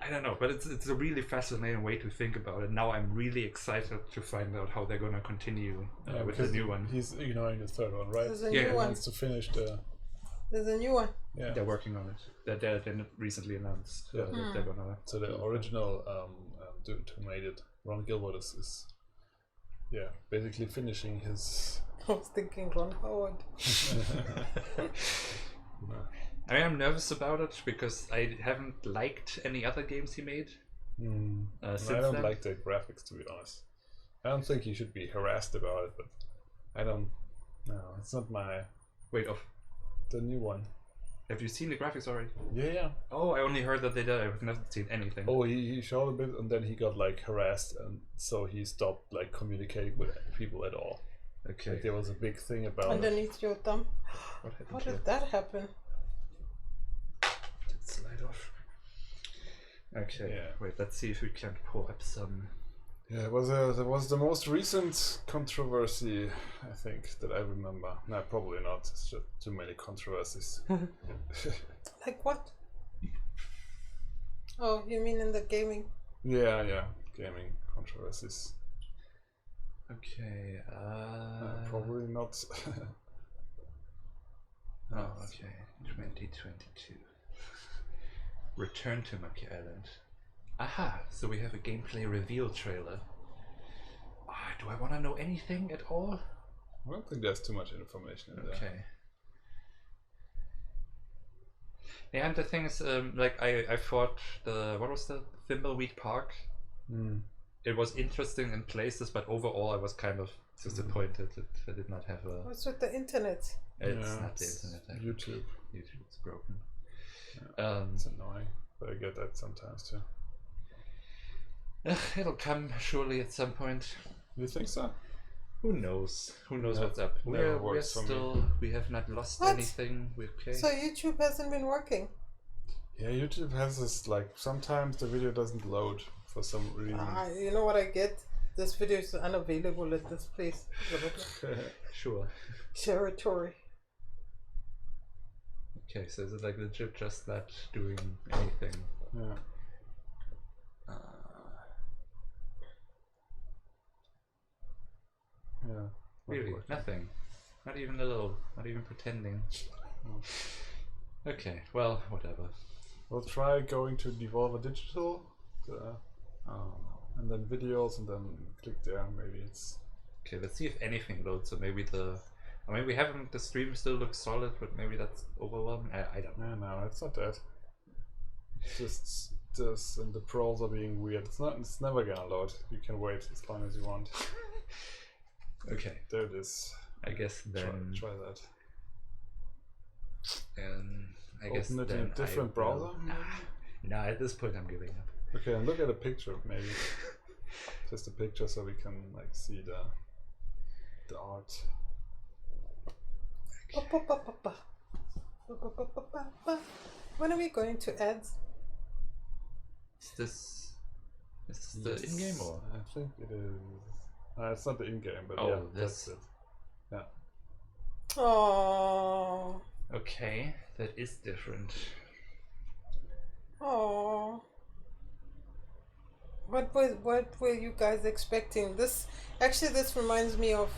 I don't know, but it's a really fascinating way to think about it. Now I'm really excited to find out how they're going to continue with the new one. He's ignoring the third one, right? There's a new one. He wants to finish the... There's a new one. Yeah. They're working on it. They're recently announced that they're going to... So the original dude who made it, Ron Gilbert, is basically finishing his... I was thinking Ron Howard. I mean, I'm nervous about it because I haven't liked any other games he made. Since I don't then. like the graphics, to be honest. I don't think you should be harassed about it, but I don't... No, it's not my... Wait, the new one. have you seen the graphics already? Yeah. Oh, I only heard that they did. I've never seen anything. Oh, he showed a bit, and then he got harassed, and so he stopped communicating with people at all. Okay. There was a big thing about it. Underneath your thumb. How did that happen? Slide off. Okay. Yeah. Wait, let's see if we can pull up some. Yeah, it was the most recent controversy, I think, that I remember. No, probably not. It's just too many controversies. Like what? Oh, you mean in the gaming? Yeah, gaming controversies. Okay. Probably not. Oh, okay. 2022. Return to Monkey Island. Aha! So we have a gameplay reveal trailer. Do I want to know anything at all? I don't think there's too much information in there. Okay. Yeah, and the thing is, like I thought what was the Thimbleweed Park? It was interesting in places, but overall I was kind of disappointed that I did not have a. What's with the internet? It's not the internet. I think. YouTube. YouTube's broken. Yeah, it's annoying, but I get that sometimes too. It'll come surely at some point. You think so? Who knows? Who knows Yeah, what's up? never We're works for me. still. We have not lost What? anything. We're okay. So YouTube hasn't been working. Yeah, YouTube has this, like, sometimes the video doesn't load for some reason. You know what I get? This video is unavailable at this place. Sure. Territory. Okay, so is it like legit just that doing anything? Yeah. Yeah. not Really? working. Nothing. Not even a little. Not even pretending. No. Okay, well, whatever. We'll try going to Devolver Digital, Oh. and then videos, and then click there. Maybe it's. Okay, let's see if anything loads. So maybe I mean, we haven't. The stream still looks solid, but maybe that's overwhelming. I don't know. No, it's not that. It's just this, and the pros are being weird. It's never gonna load. You can wait as long as you want. Okay, There it is. I guess then. Try that. I guess Open it then in a different I will- browser. No, at this point I'm giving up. Okay, and look at a picture, maybe. Just a picture, so we can like see the art. When are we going to ads? Is this the in-game or? I think it is. It's not the in-game, but Oh, yeah, this. that's it. Yeah. Oh, Okay, that is different. oh. What were you guys expecting? This reminds me of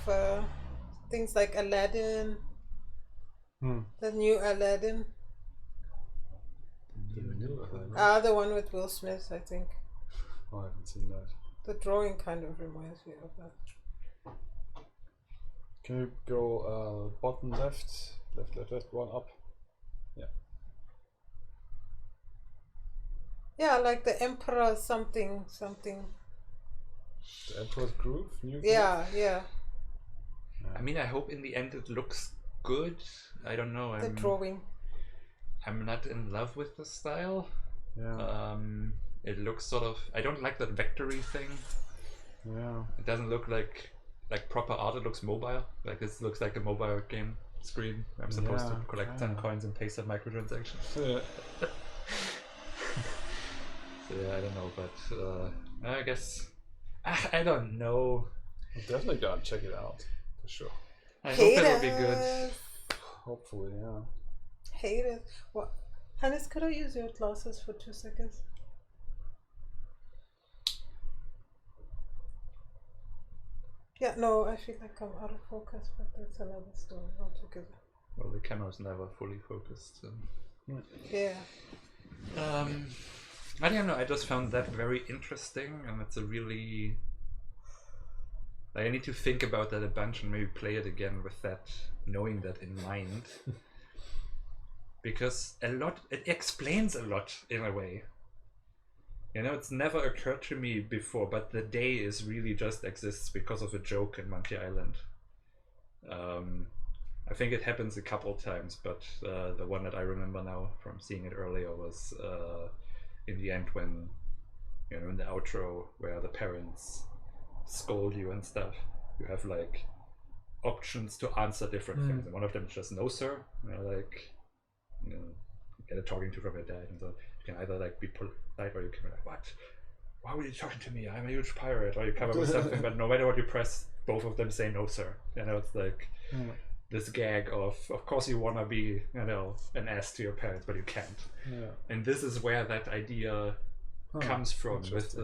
things like Aladdin, the new Aladdin. The one with Will Smith, I think. Oh, I haven't seen that. The drawing kind of reminds me of that. Can you go bottom left, one up? Yeah. Yeah, like the Emperor something. The Emperor's Groove? New Yeah. I mean, I hope in the end it looks good. I don't know. The drawing. I'm not in love with the style. Yeah. It looks sort of. I don't like that vectory thing. Yeah. It doesn't look like proper art. It looks mobile. Like this looks like a mobile game screen. I'm supposed to collect 10 coins and pay some microtransactions. Yeah. So yeah, I don't know, but I guess I don't know. I'm definitely gonna check it out for sure. I hope it'll be good. Hopefully, yeah. Hate it. What? Hannes, could I use your glasses for 2 seconds? Yeah, no, I feel like I'm out of focus, but that's another story altogether. Well, the camera's never fully focused. So. Yeah. I don't know. I just found that very interesting, and it's a really. Like, I need to think about that a bunch and maybe play it again with that, knowing that in mind. Because it explains a lot in a way. You know, it's never occurred to me before, but the day is really just exists because of a joke in Monkey Island. I think it happens a couple times, but the one that I remember now from seeing it earlier was in the end when, you know, in the outro where the parents scold you and stuff, you have like options to answer different things, and one of them is just no sir, you know, like, you know, get a talking to from your dad, and so you can either like be polite or you can be like, what? Why were you talking to me? I'm a huge pirate, or you come up with something, but no matter what you press, both of them say no sir. You know, it's like this gag of course you wanna be, you know, an ass to your parents, but you can't. Yeah. And this is where that idea comes from, with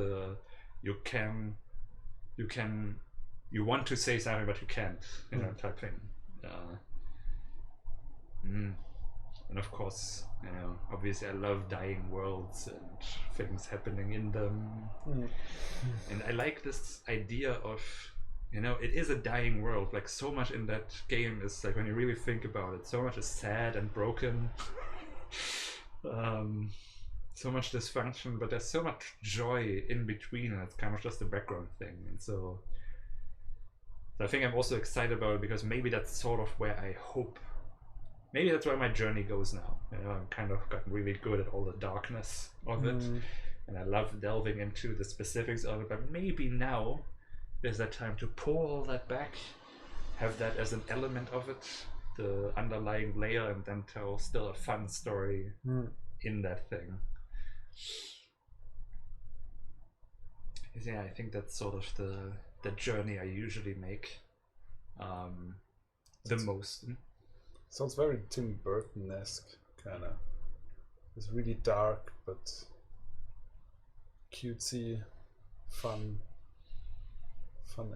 you want to say something but you can't, type thing. And of course, obviously I love dying worlds and things happening in them. And I like this idea of, it is a dying world. Like, so much in that game is, like, when you really think about it, so much is sad and broken. So much dysfunction, but there's so much joy in between, and it's kind of just a background thing. And so I think I'm also excited about it, because maybe that's sort of where I hope, maybe that's where my journey goes now. I'm kind of gotten really good at all the darkness of it, and I love delving into the specifics of it, but maybe now there's that time to pull all that back, have that as an element of it, the underlying layer, and then tell still a fun story in that thing. Yeah, I think that's sort of the journey I usually make the most. Sounds very Tim Burton-esque, kind of. It's really dark, but cutesy, fun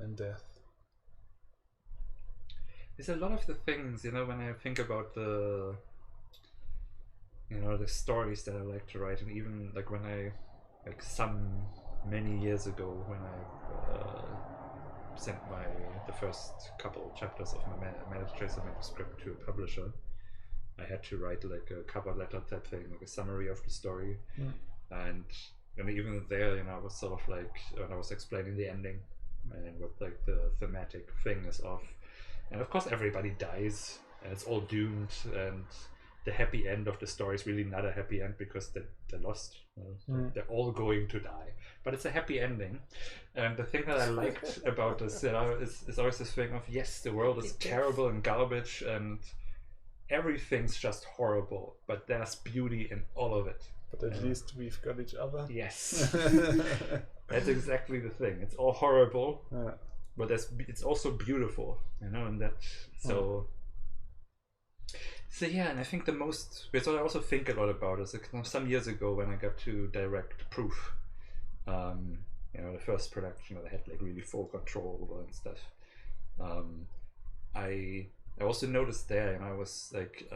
in death. There's a lot of the things, when I think about the stories that I like to write, and even like when many years ago, when I sent the first couple chapters of my Managed Tracer manuscript to a publisher, I had to write like a cover letter type thing, like a summary of the story. And even there, I was sort of like, when I was explaining the ending and what like the thematic thing is of, and of course everybody dies and it's all doomed, and the happy end of the story is really not a happy end because they're lost. They're all going to die, but it's a happy ending. And the thing that I liked about this is always this thing of, yes, the world is terrible and garbage and everything's just horrible, but there's beauty in all of it. But at least we've got each other. Yes. That's exactly the thing. It's all horrible, but it's also beautiful, and that so yeah. And I think what I also think a lot about is like, some years ago when I got to direct Proof, the first production that I had like really full control over and stuff. I also noticed there, I was like,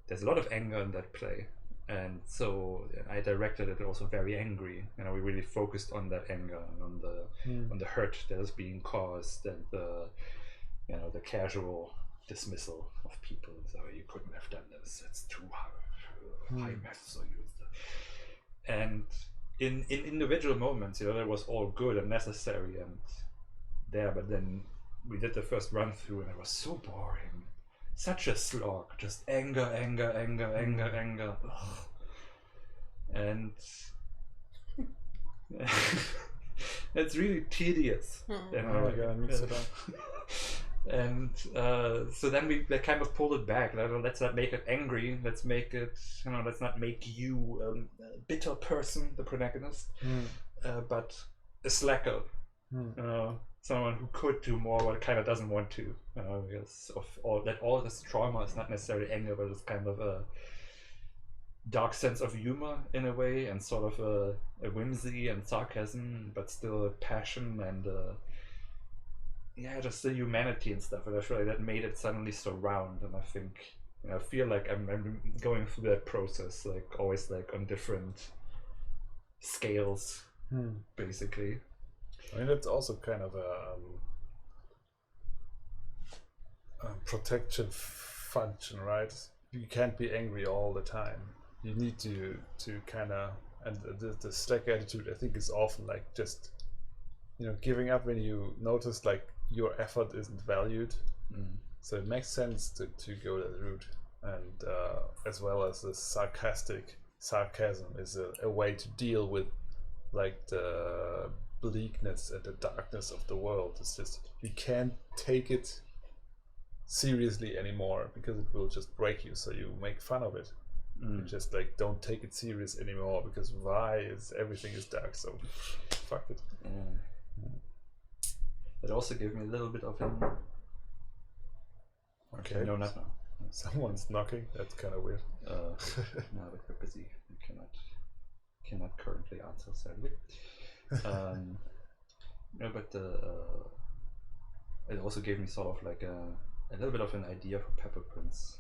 there's a lot of anger in that play. And so I directed it also very angry. We really focused on that anger and on the hurt that is being caused, and the casual dismissal of people. So you couldn't have done this. It's too high math. So and in individual moments, that was all good and necessary and there. But then we did the first run through, and it was so boring. Such a slog, just anger. Ugh. And it's really tedious. Mix it up. And so then we kind of pulled it back. Let's not make it angry. Let's make it, let's not make you a bitter person, the protagonist, but a slacker. Someone who could do more but kind of doesn't want to, because of all this trauma is not necessarily anger, but it's kind of a dark sense of humor in a way, and sort of a whimsy and sarcasm, but still passion and just the humanity and stuff. And I feel like that made it suddenly so round. And I think I feel like I'm going through that process, like always like on different scales, basically. I mean, that's also kind of a protective function, right? You can't be angry all the time. You need to kind of, and the slack attitude, I think, is often like just, giving up when you notice like your effort isn't valued. So it makes sense to go that route, and as well as the sarcasm is a way to deal with like the bleakness and the darkness of the world. It's just, you can't take it seriously anymore because it will just break you, so you make fun of it. You just like don't take it serious anymore, because everything is dark, so fuck it. It also gave me a little bit of him. Okay. No, not now. Someone's knocking. That's kind of weird. No, but we're busy. We cannot cannot currently answer, sadly. No, but it also gave me sort of like a little bit of an idea for Pepper Prince.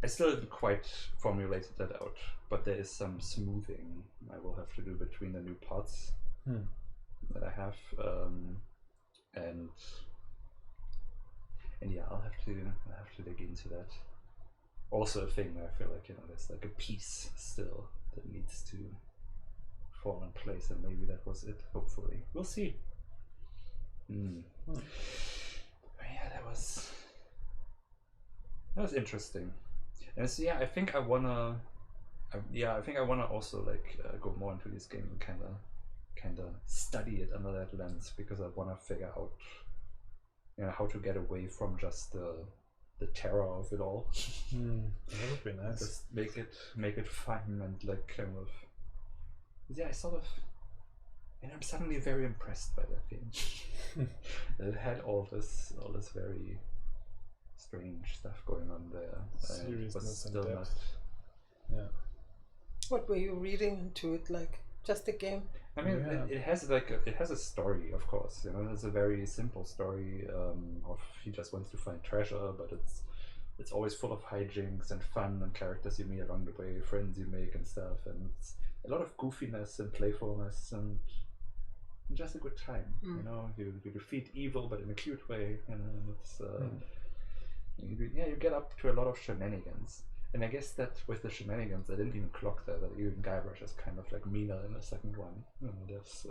I still haven't quite formulated that out, but there is some smoothing I will have to do between the new parts that I have, and yeah, I'll have to dig into that. Also, a thing where I feel like there's like a piece still that needs to fall in place, and maybe that was it. Hopefully, we'll see. Yeah, that was interesting. And so yeah, I think I wanna also like go more into this game and kind of study it under that lens, because I wanna figure out how to get away from just the terror of it all. That would be nice. Just make it fun and like kind of I sort of. And I'm suddenly very impressed by that game. It had all this very strange stuff going on there. Seriousness and depth. Yeah. What were you reading into it like? Just a game? I mean, it has a story, of course. It's a very simple story of he just wants to find treasure, but it's always full of hijinks and fun and characters you meet along the way, friends you make and stuff, and it's a lot of goofiness and playfulness and just a good time. You defeat evil, but in a cute way. And it's you get up to a lot of shenanigans. And I guess that with the shenanigans, I didn't even clock that even Guybrush is kind of like meaner in the second one. There's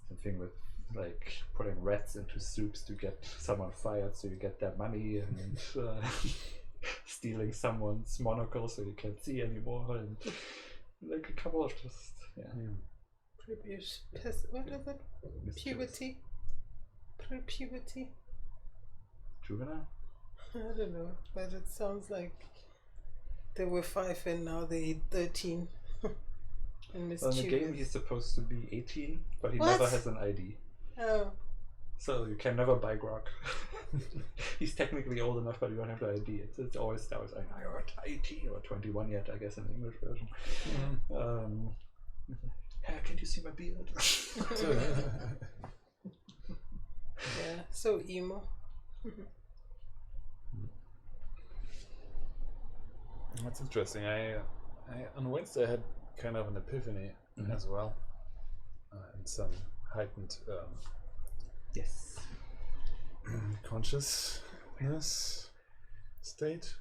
something with like putting rats into soups to get someone fired so you get their money, and stealing someone's monocle so you can't see anymore, and like a couple of just Previous, what is it? Puberty? Pre-puberty? Juvenile? I don't know, but it sounds like they were 5 and now they're 13. And well, in the game he's supposed to be 18, but he What? never has an ID. Oh. So you can never buy grog. He's technically old enough, but you don't have the ID. It's always like, I'm 18 or 21 yet, I guess, in the English version. Can you see my beard? Yeah, so emo. That's interesting. I on Wednesday I had kind of an epiphany as well, and some heightened conscious state.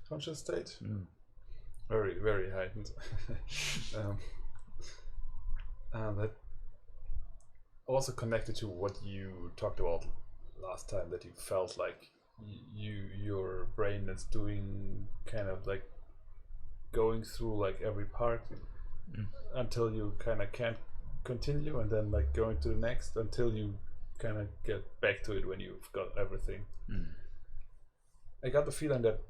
Very, very heightened. That also connected to what you talked about last time, that you felt like your brain is doing kind of like going through like every part until you kind of can't continue, and then like going to the next until you kind of get back to it when you've got everything. I got the feeling that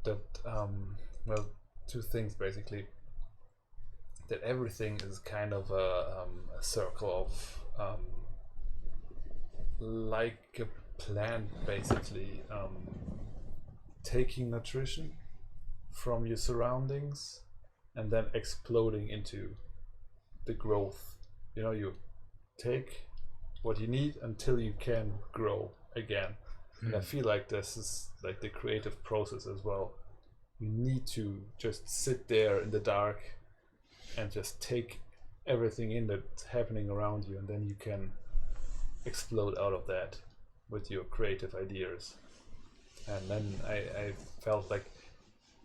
well, two things basically. That everything is kind of a circle of like a plant, basically, taking nutrition from your surroundings and then exploding into the growth. You take what you need until you can grow again. And I feel like this is like the creative process as well. You need to just sit there in the dark and just take everything in that's happening around you, and then you can explode out of that with your creative ideas. And then I felt like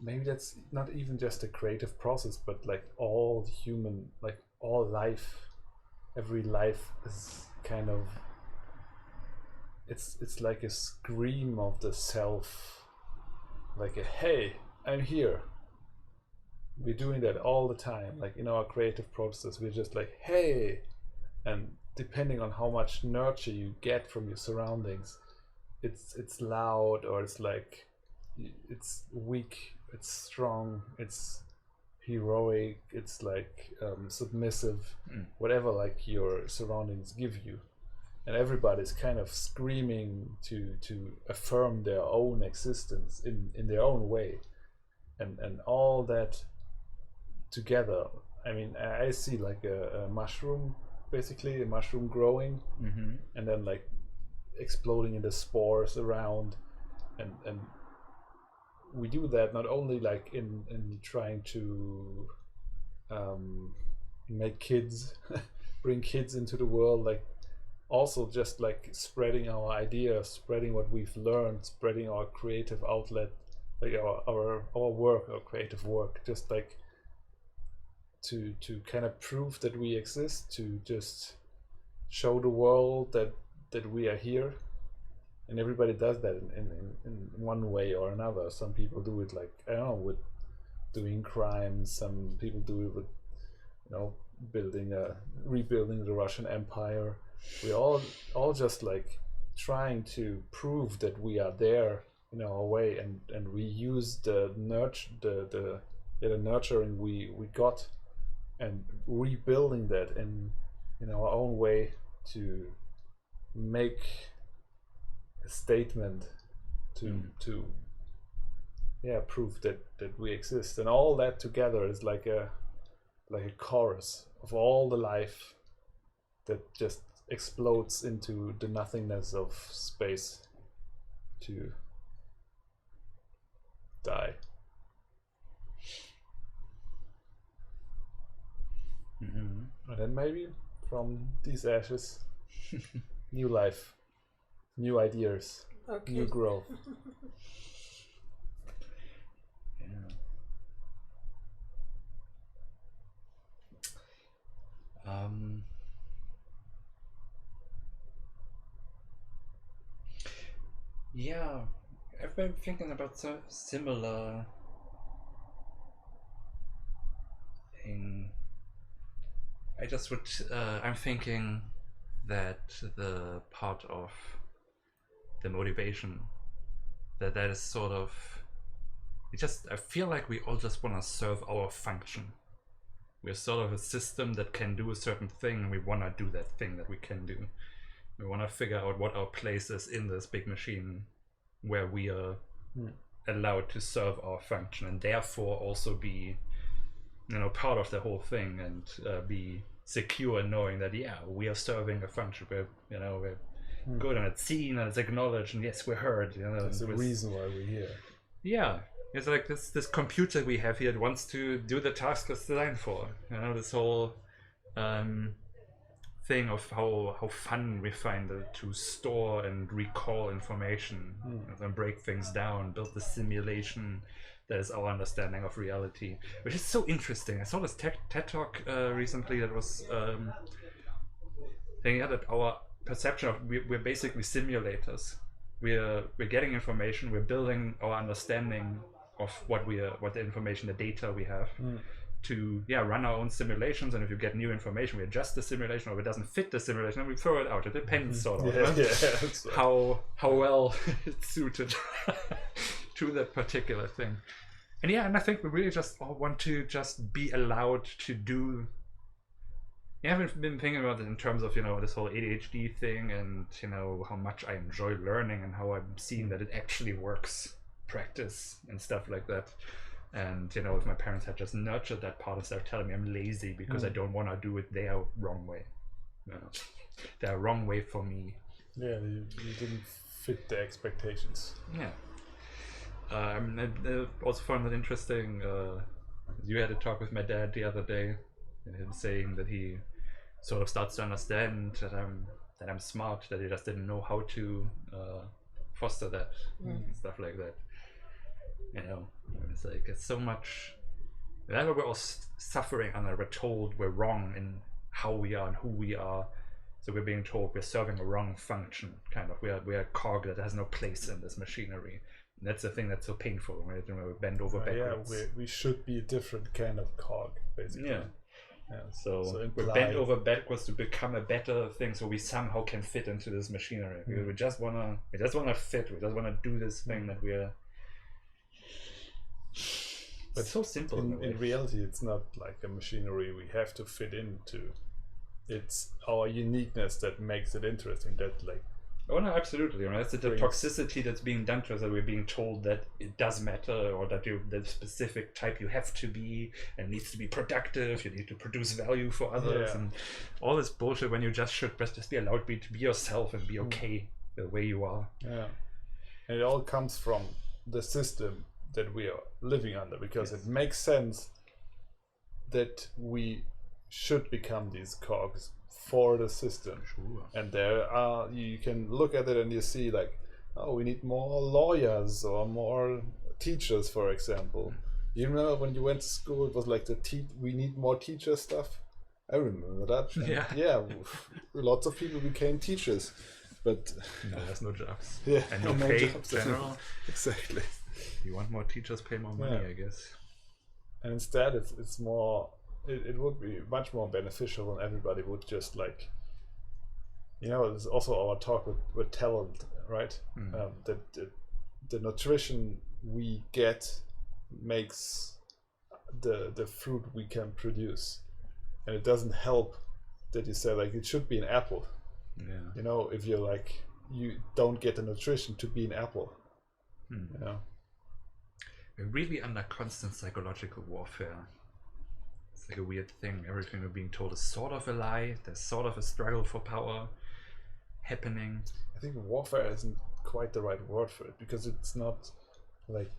maybe that's not even just a creative process, but like all human, like all life, every life is kind of, it's like a scream of the self, like a hey, I'm here. We're doing that all the time, like in our creative process. We're just like, hey, and depending on how much nurture you get from your surroundings, it's loud, or it's like it's weak, it's strong, it's heroic, it's like submissive, whatever like your surroundings give you, and everybody's kind of screaming to affirm their own existence in their own way, and all that together. I mean, I see like a mushroom, basically a mushroom growing, and then like exploding into spores around, and we do that not only like in trying to make kids bring kids into the world, like also just like spreading our ideas, spreading what we've learned, spreading our creative outlet, like our work, our creative work, just like to kind of prove that we exist, to just show the world that we are here. And everybody does that in one way or another. Some people do it like, I don't know, with doing crimes. Some people do it with, you know, rebuilding the Russian Empire. We all just like trying to prove that we are there in our way, and we use the nurturing we got, and rebuilding that in our own way to make a statement to prove that we exist. And all that together is like a chorus of all the life that just explodes into the nothingness of space to die. And then maybe from these ashes, new life, new ideas, new growth. Yeah, I've been thinking about some similar thing. I'm thinking that the part of the motivation that is sort of, I feel like we all just want to serve our function. We're sort of a system that can do a certain thing, and we want to do that thing that we can do. We want to figure out what our place is in this big machine where we are allowed to serve our function, and therefore also be, you know, part of the whole thing, and be secure knowing that we are serving a function. We're good, and it's seen and it's acknowledged, and yes, we're heard. You know, that's the reason why we're here. Yeah, it's like this computer we have here that wants to do the task it's designed for. You know, this whole thing of how fun we find it to store and recall information, and break things down, build the simulation that is our understanding of reality, which is so interesting. I saw this TED talk recently that was saying that our perception of we're basically simulators. We're getting information, we're building our understanding of what the information, the data we have, to run our own simulations. And if you get new information, we adjust the simulation, or if it doesn't fit the simulation, and we throw it out. It depends sort of how well it's suited to that particular thing. And I think we really just all want to just be allowed to do. I haven't been thinking about it in terms of, you know, this whole ADHD thing, and, you know, how much I enjoy learning and how I'm seeing that it actually works, practice and stuff like that. And, you know, if my parents had just nurtured that part instead of telling me I'm lazy because I don't want to do it their wrong way. You know, their wrong way for me. Yeah, you didn't fit the expectations. Yeah. I also found it interesting. You had a talk with my dad the other day, and him saying that he sort of starts to understand that I'm smart, that he just didn't know how to foster that and stuff like that. You know, it's like it's so much. Whenever we're all suffering under, we're told we're wrong in how we are and who we are. So we're being told we're serving a wrong function, kind of. We're a cog that has no place in this machinery. And that's the thing that's so painful, right? When we bend over backwards. Yeah, we should be a different kind of cog, basically. Yeah. So we bend over backwards to become a better thing, so we somehow can fit into this machinery. Because we just wanna fit. We just wanna do this thing that we're. But it's so simple. In reality, it's not like a machinery we have to fit into. It's our uniqueness that makes it interesting. That like Oh no, absolutely. Right? It's the Brings- toxicity that's being done to us, that we're being told that it does matter, or that you're the specific type you have to be, and needs to be productive. You need to produce value for others, Yeah. and all this bullshit. When you just should just be allowed to be yourself and be okay the way you are. Yeah, and it all comes from the system that we are living under, because it makes sense that we should become these cogs for the system. Sure. And there are, you can look at it and you see like, oh, we need more lawyers or more teachers, for example. You remember when you went to school, it was like we need more teacher stuff. I remember that. And yeah, lots of people became teachers, but no, there's no jobs. Yeah, and no pay jobs in general. Exactly. You want more teachers, pay more money, I guess. And instead, it's more. It would be much more beneficial when everybody would just like. There's also our talk with talent, right? That the nutrition we get makes the fruit we can produce, and it doesn't help that you say like it should be an apple. Yeah. If you're like you don't get the nutrition to be an apple. We're really under constant psychological warfare. It's like a weird thing. Everything we're being told is sort of a lie. There's sort of a struggle for power happening. I think warfare isn't quite the right word for it, because it's not like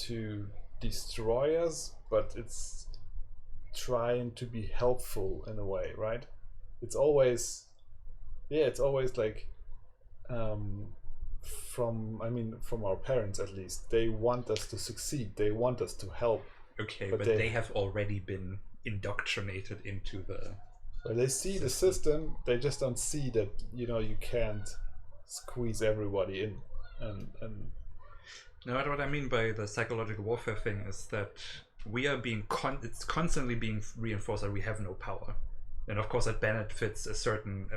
to destroy us, but it's trying to be helpful in a way, right? It's always like from our parents at least, they want us to succeed, they want us to help. Okay, but they have already been indoctrinated into the... Well, they see the system, they just don't see that, you can't squeeze everybody in. And No, what I mean by the psychological warfare thing is that we are being it's constantly being reinforced that we have no power. And of course that benefits a certain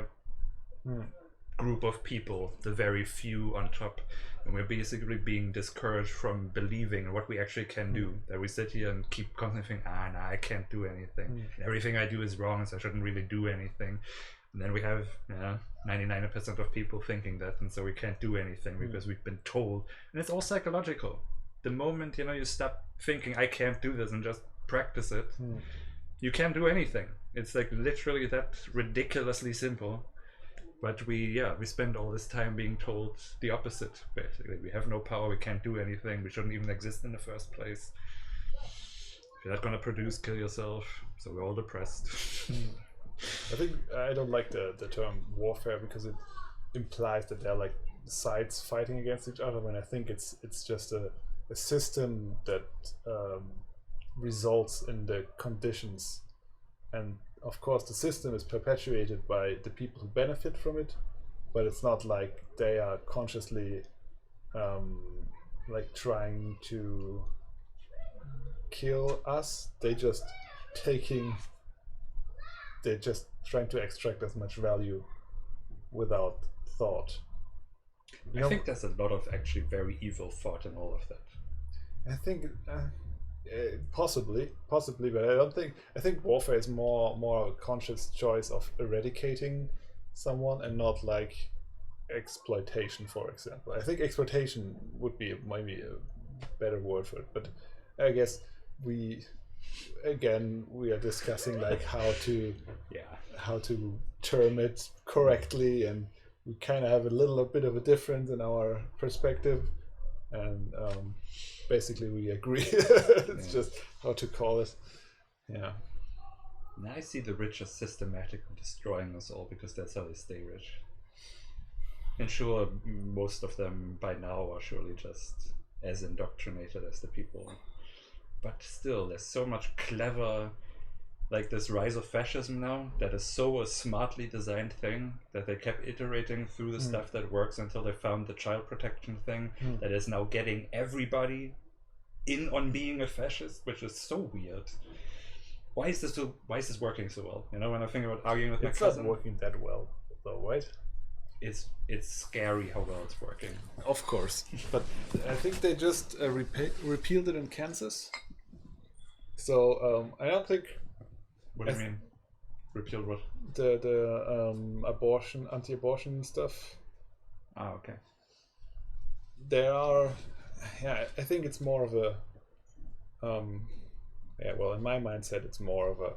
group of people, the very few on top. And we're basically being discouraged from believing what we actually can do. That we sit here and keep constantly thinking, I can't do anything. Everything I do is wrong, so I shouldn't really do anything. And then we have 99% of people thinking that, and so we can't do anything because we've been told. And it's all psychological. The moment you stop thinking I can't do this and just practice it, you can't do anything. It's like literally that ridiculously simple. But we spend all this time being told the opposite, basically. We have no power, we can't do anything, we shouldn't even exist in the first place. If you're not gonna produce, kill yourself. So we're all depressed. I think I don't like the term warfare, because it implies that they're like sides fighting against each other, when I think it's just a system that results in the conditions. And of course the system is perpetuated by the people who benefit from it, but it's not like they are consciously like trying to kill us. They're just trying to extract as much value without thought. I think there's a lot of actually very evil thought in all of that. I think possibly, but I don't think. I think warfare is more a conscious choice of eradicating someone, and not like exploitation, for example. I think exploitation would be maybe a better word for it, but I guess we are discussing like how to term it correctly, and we kind of have a little bit of a difference in our perspective, and basically we agree. It's just how to call it. Yeah. And I see the rich as systematically destroying us all, because that's how they stay rich. And sure, most of them by now are surely just as indoctrinated as the people. But still, there's so much clever, like this rise of fascism now, that is so a smartly designed thing that they kept iterating through the stuff that works until they found the child protection thing that is now getting everybody in on being a fascist, which is so weird. Why is this working so well? When I think about arguing with my cousin, it's not working that well, though, right? It's scary how well it's working. Of course, but I think they just repealed it in Kansas. So I don't think. What do you mean? Repealed what? The anti-abortion stuff. Okay. There are, I think it's more of a, well, in my mindset, it's more of a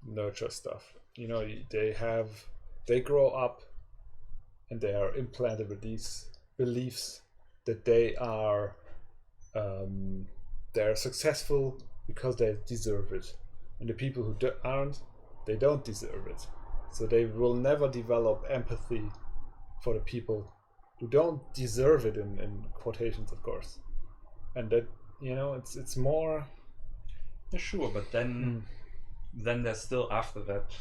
nurture stuff. They grow up and they are implanted with these beliefs that they're successful because they deserve it, and the people who aren't, they don't deserve it. So they will never develop empathy for the people who don't deserve it, in quotations, of course. And that, it's more. Yeah, sure, but then there's still after that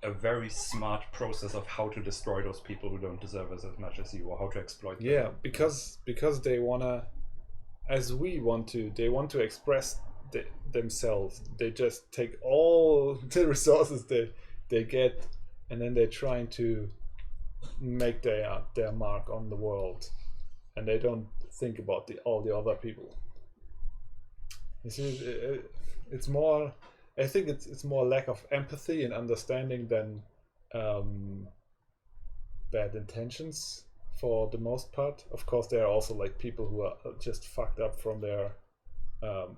a very smart process of how to destroy those people who don't deserve us as much as you, or how to exploit them. Yeah, because they wanna, as we want to, they want to express themselves. They just take all the resources they get, and then they're trying to make their mark on the world, and they don't think about all the other people. You see, it's more. I think it's more lack of empathy and understanding than bad intentions for the most part. Of course, there are also like people who are just fucked up from their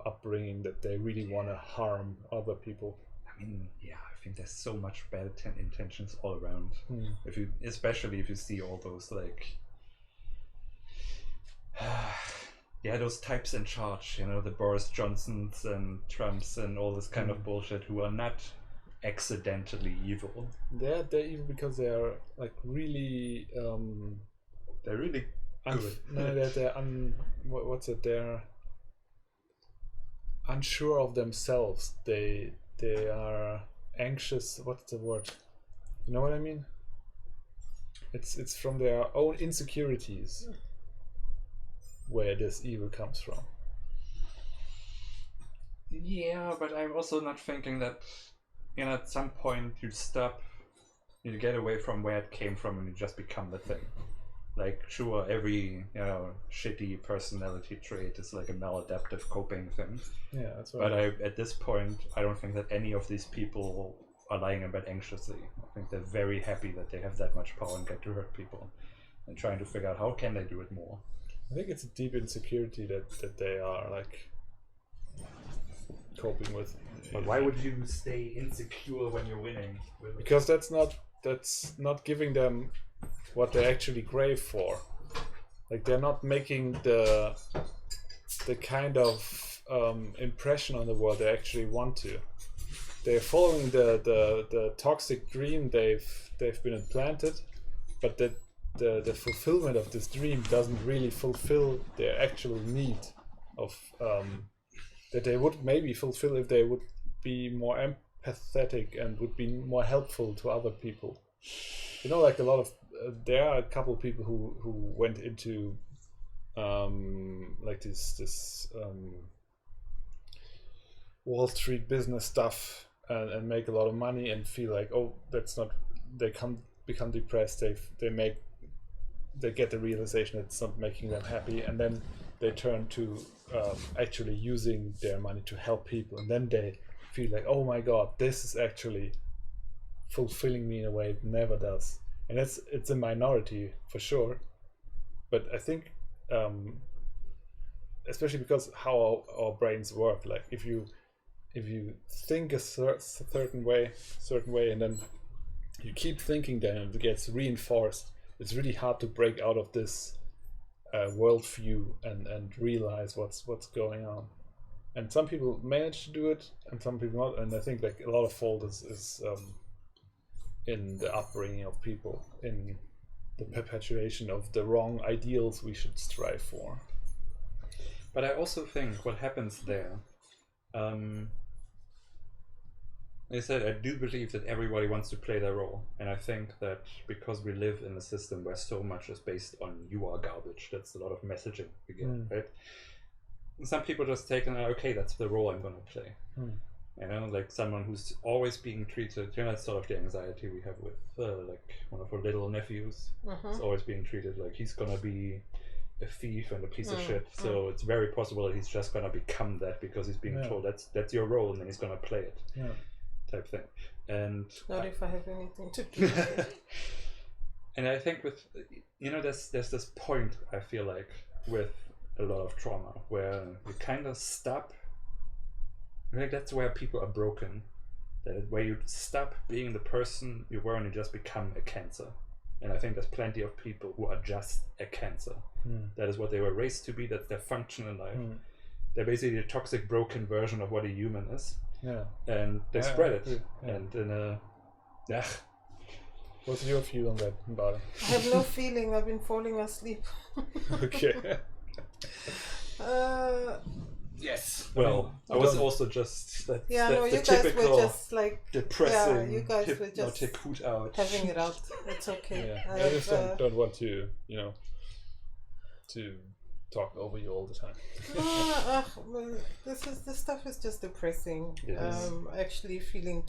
upbringing, that they really want to harm other people. I mean, yeah, I think there's so much bad intentions all around. Especially if you see all those like, those types in charge, the Boris Johnsons and Trumps and all this kind of bullshit, who are not accidentally evil. They're evil because they are like really. They're really good. They're unsure of themselves. They are anxious. What's the word? You know what I mean? It's from their own insecurities where this evil comes from. Yeah, but I'm also not thinking that, at some point you get away from where it came from and you just become the thing. Like, sure, every, shitty personality trait is like a maladaptive coping thing. Yeah, that's right. But at this point, I don't think that any of these people are lying in bed anxiously. I think they're very happy that they have that much power and get to hurt people, and trying to figure out how can they do it more. I think it's a deep insecurity that they are like coping with. But why would you stay insecure when you're winning? Because that's not giving them what they actually crave for. Like, they're not making the kind of impression on the world they actually want to. They're following the toxic dream they've been implanted, but that the fulfillment of this dream doesn't really fulfill their actual need of that they would maybe fulfill if they would be more empathetic and would be more helpful to other people. Like a lot of there are a couple of people who went into like this Wall Street business stuff and make a lot of money and feel like, oh, that's not, they become depressed, they get the realization that it's not making them happy, and then they turn to actually using their money to help people, and then they feel like, oh my god, this is actually fulfilling me in a way it never does. And it's a minority for sure, but I think especially because how our brains work, like if you think a certain way, and then you keep thinking that, and it gets reinforced, it's really hard to break out of this worldview and realize what's going on. And some people manage to do it, and some people not. And I think like a lot of fault is in the upbringing of people, in the perpetuation of the wrong ideals we should strive for. But I also think what happens there, like I said, I do believe that everybody wants to play their role, and I think that because we live in a system where so much is based on you are garbage, that's a lot of messaging we get, right? Some people just take and okay, that's the role I'm going to play. Like someone who's always being treated, that's sort of the anxiety we have with like one of our little nephews. Is always being treated like he's going to be a thief and a piece of shit. So it's very possible that he's just going to become that because he's being told that's your role, and then he's going to play it. Type thing. And not if I have anything to do with it. And I think with, there's this point, I feel like, with a lot of trauma where you kind of stop. I think that's where people are broken. Where you stop being the person you were and you just become a cancer. And I think there's plenty of people who are just a cancer. That is what they were raised to be. That's their function in life. They're basically a toxic, broken version of what a human is. Yeah. And they spread it. Yeah. And in a... Yeah. What's your view on that, Barbara? I have no feeling. I've been falling asleep. Okay. Yes. Well, I was also just... That's you the guys typical were just like... depressing, Yeah, you guys were just hypnotic Hootout. having it out. It's okay. Yeah. I just don't want to, to talk over you all the time. Well, this stuff is just depressing. Yes. Actually feeling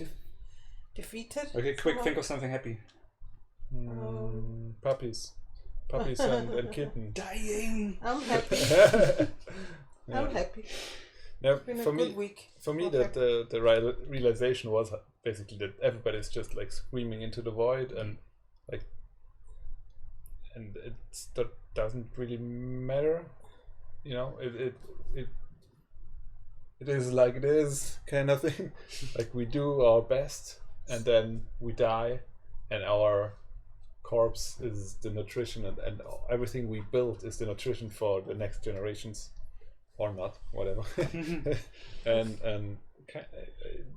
defeated. Okay, quick, think of something happy. Puppies and kitten. Dying. I'm happy. Yeah. I'm happy. Now, It's been a for good me, week. For me, Okay. that the realization was basically that everybody's just like screaming into the void, and that doesn't really matter. It is like it is kind of thing. Like we do our best, and then we die, and our corpse is the nutrition, and everything we build is the nutrition for the next generations. Or not, whatever. and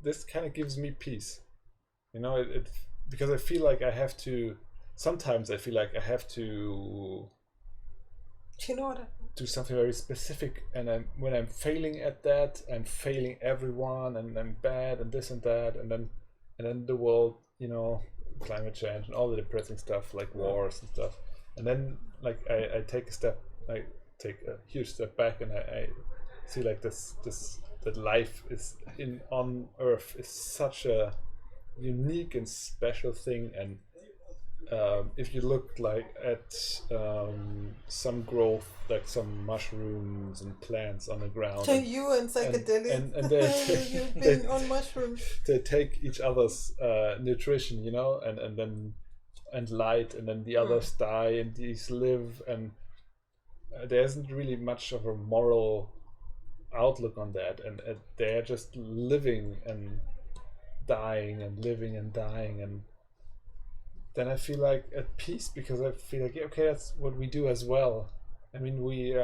this kind of gives me peace, because I feel like I have to. Sometimes I feel like I have to Do you know what? do something very specific, and when I'm failing at that, I'm failing everyone, and I'm bad, and this and that, and then the world, climate change and all the depressing stuff like wars and stuff, and then like I take a step. Take a huge step back, and I see like this that life is on Earth is such a unique and special thing, and if you look like at some growth, like some mushrooms and plants on the ground, To you and psychedelics. and You've been on mushrooms. they take each other's nutrition, and light, and then the others die, and these live, and there isn't really much of a moral outlook on that, and they're just living and dying and living and dying, and then I feel like at peace, because I feel like, okay, that's what we do as well. I mean, we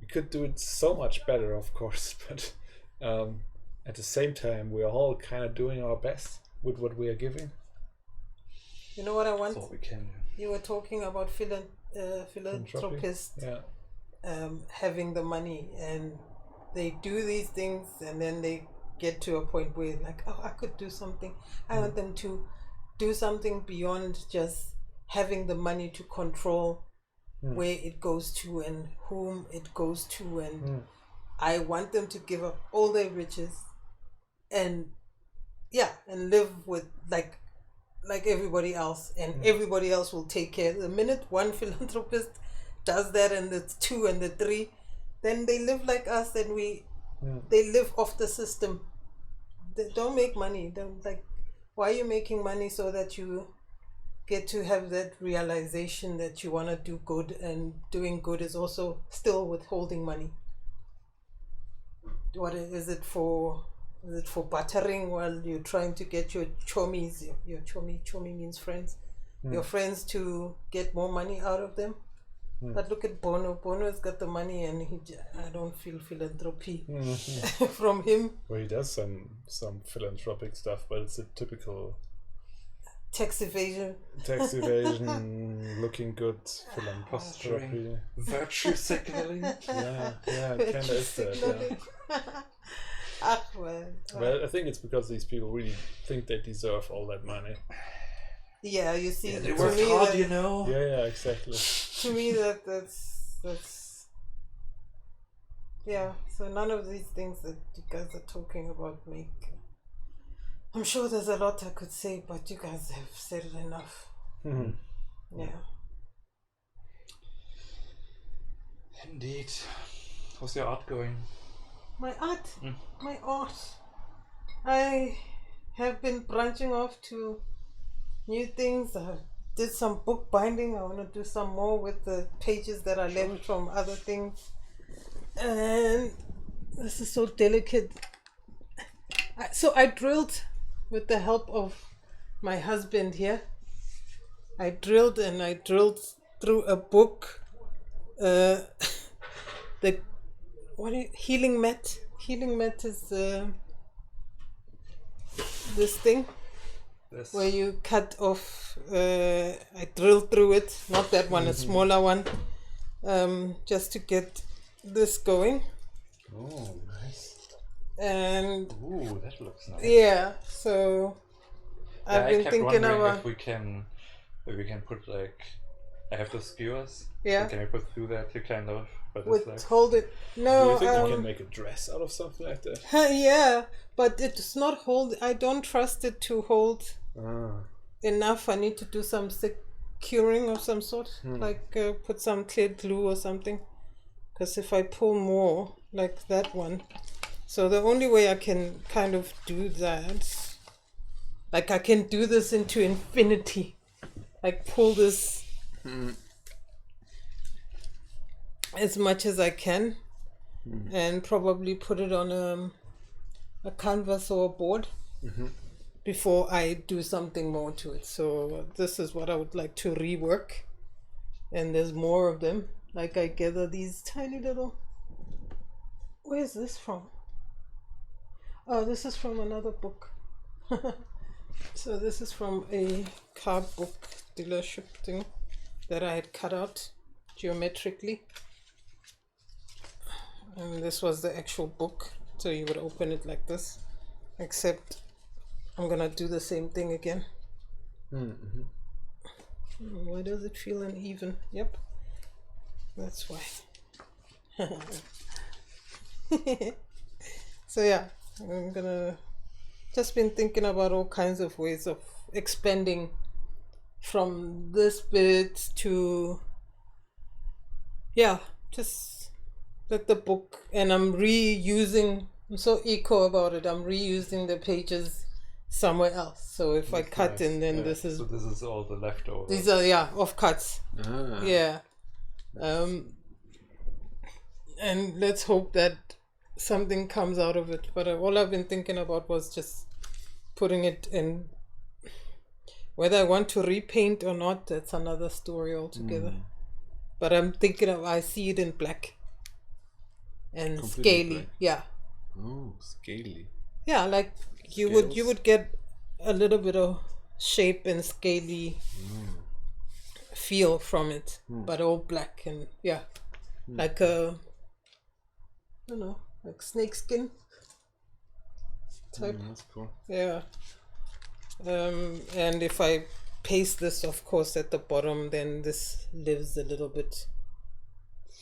could do it so much better, of course, but at the same time we are all kind of doing our best with what we are giving. You know what I want? That's all we can do. You were talking about philanthropists having the money, and they do these things, and then they get to a point where like, oh, I could do something. I want them to do something beyond just having the money to control where it goes to and whom it goes to, and I want them to give up all their riches and live with like everybody else, and everybody else will take care. The minute one philanthropist does that, and the two and the three, then they live like us, and they live off the system. They don't make money. Why are you making money? So that you get to have that realization that you want to do good, and doing good is also still withholding money. What is it for? Is it for bartering while you're trying to get your chomies, your chomi means friends, your friends, to get more money out of them? But look at Bono. Bono has got the money, and I don't feel philanthropy from him. Well, he does some philanthropic stuff, but it's a typical Tax evasion, looking good philanthropy. Virtue signaling. Yeah, it kind of is that. Yeah. Well, I think it's because these people really think they deserve all that money. Yeah, you see, They work hard, Yeah, exactly. To me, that's yeah. So none of these things that you guys are talking about make. I'm sure there's a lot I could say, but you guys have said it enough. Yeah. Indeed. How's your art going? My art. I have been branching off to new things. I did some book binding. I want to do some more with the pages that I left from other things. And this is so delicate. So I drilled with the help of my husband here. I drilled through a book. Healing mat. Healing mat is this thing. Where you cut off, I drilled through it, not that one, a smaller one, just to get this going. Oh, nice. And ooh, that looks nice. yeah, so I've been thinking about if we can put like, I have the skewers. Yeah. So can we put through that to kind of, but would it's like, hold it. Do No, you think you can make a dress out of something like that? yeah, but it's not hold. I don't trust it to hold enough. I need to do some securing of some sort, like put some clear glue or something. Because if I pull more, like that one, so the only way I can kind of do that, like I can do this into infinity, like pull this as much as I can, and probably put it on a canvas or a board before I do something more to it. So this is what I would like to rework, and there's more of them. Like I gather these tiny little. Where's this from? Oh, this is from another book. So this is from a card book dealership thing that I had cut out geometrically. And this was the actual book. So you would open it like this. Except I'm gonna do the same thing again. Why does it feel uneven? Yep. That's why. So yeah, I'm gonna just been thinking about all kinds of ways of expanding from this bit to just like the book, and I'm so eco about it. I'm reusing the pages somewhere else. So if I cut nice. and then Yeah, this is so this is all the leftovers. these are offcuts. Yeah. And let's hope that something comes out of it. But all I've been thinking about was just putting it in. Whether I want to repaint or not, that's another story altogether. But I'm thinking I see it in black and Completely scaly. black. Yeah. Oh, scaly. Yeah, like you would get a little bit of shape and scaly feel from it, but all black and like a, I don't know, like snake skin type. That's cool. Yeah. And if I paste this, of course, at the bottom, then this lives a little bit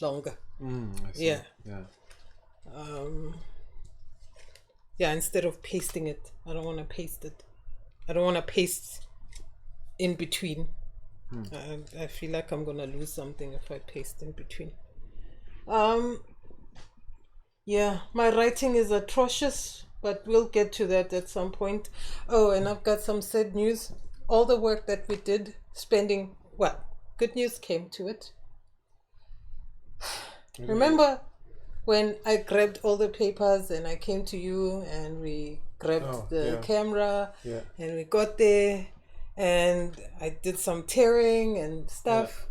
longer. I see. Yeah. Yeah. Instead of pasting it, I don't want to paste it. I don't want to paste in between. I feel like I'm gonna lose something if I paste in between. My writing is atrocious, but we'll get to that at some point. Oh, and I've got some sad news. All the work that we did, good news came to it. Remember when I grabbed all the papers and I came to you and we grabbed the camera and we got there and I did some tearing and stuff.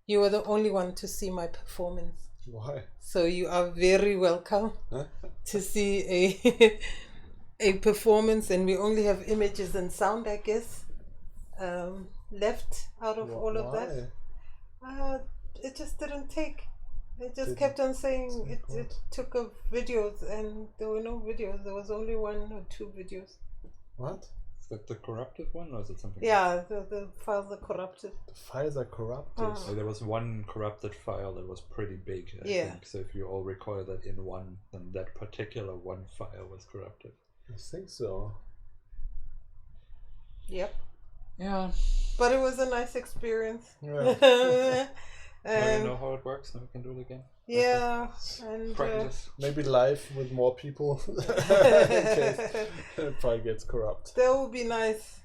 You were the only one to see my performance. Why? So you are very welcome to see a performance, and we only have images and sound, I guess, left out of all of that. It just didn't take. It just kept on saying it took of videos, and there were no videos. There was only 1 or 2 videos. What? Is that the corrupted one, or is it something? Yeah, the files are corrupted. The files are corrupted. So there was one corrupted file that was pretty big, I think. So if you all recorded that in one, then that particular one file was corrupted. I think so. Yep. Yeah. But it was a nice experience. Yeah. Now you know how it works, now we can do it again. Yeah, and Practice. Maybe live with more people in case it probably gets corrupt. that would be nice.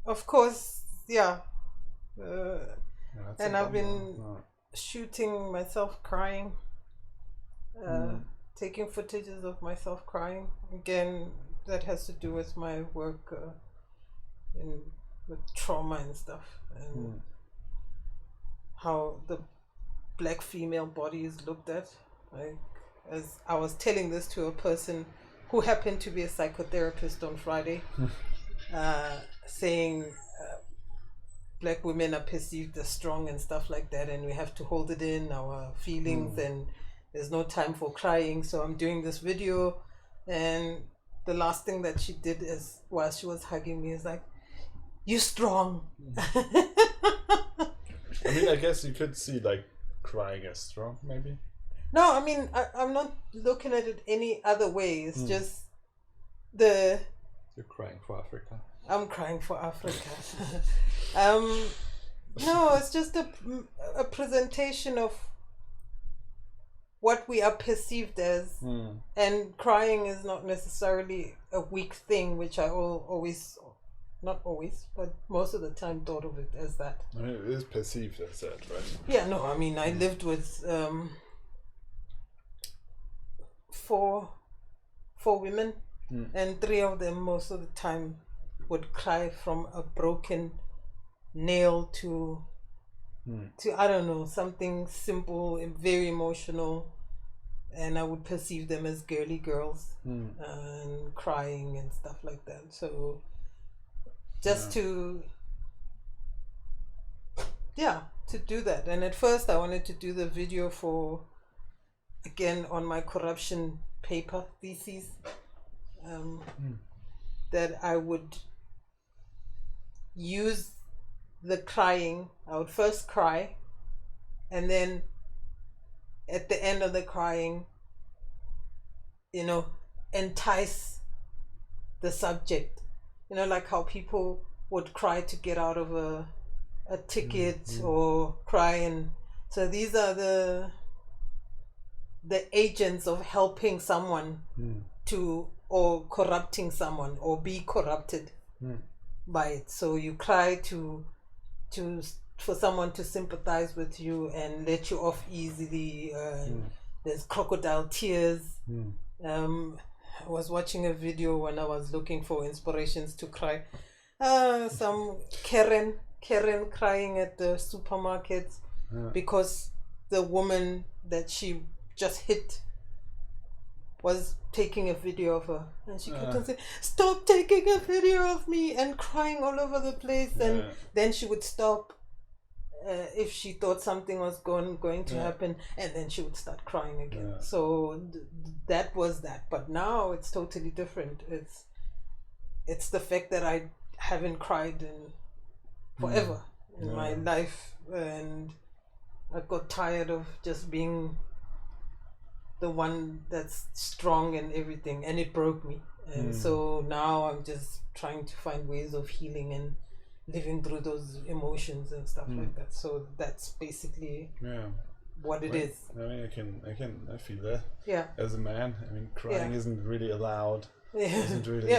Of course, yeah. that's And a I've been bummer. shooting myself crying, taking footages of myself crying. Again, that has to do with my work with trauma and stuff, and how the black female body is looked at. Like, as I was telling this to a person who happened to be a psychotherapist on Friday, saying black women are perceived as strong and stuff like that, and we have to hold it in our feelings, and there's no time for crying. So I'm doing this video, and the last thing that she did is, while she was hugging me, is like, "You strong." I mean, I guess you could see like crying as strong, maybe. No, I mean, I'm not looking at it any other way. It's just the... You're crying for Africa. I'm crying for Africa. No, it's just a presentation of what we are perceived as. And crying is not necessarily a weak thing, which I always... Not always, but most of the time thought of it as that. I mean, it is perceived as that, right? Yeah, no, I mean, I lived with four women, and 3 of them most of the time would cry from a broken nail to I don't know, something simple and very emotional, and I would perceive them as girly girls and crying and stuff like that. So just to do that. And at first I wanted to do the video for, again, on my corruption paper thesis, that I would use the crying. I would first cry, and then at the end of the crying, entice the subject. Like how people would cry to get out of a ticket or cry. And so these are the agents of helping someone to, or corrupting someone, or be corrupted by it. So you cry for someone to sympathize with you and let you off easily. There's crocodile tears. I was watching a video when I was looking for inspirations to cry. Some Karen crying at the supermarket because the woman that she just hit was taking a video of her, and she kept on saying, "Stop taking a video of me," and crying all over the place. And then she would stop if she thought something was going to happen, and then she would start crying again. So that was that. But now it's totally different. It's the fact that I haven't cried in forever in my life, and I got tired of just being the one that's strong and everything, and it broke me. And so now I'm just trying to find ways of healing and living through those emotions and stuff like that. So that's basically what it is. I mean, I feel that. Yeah. As a man, I mean, crying isn't really allowed. Isn't really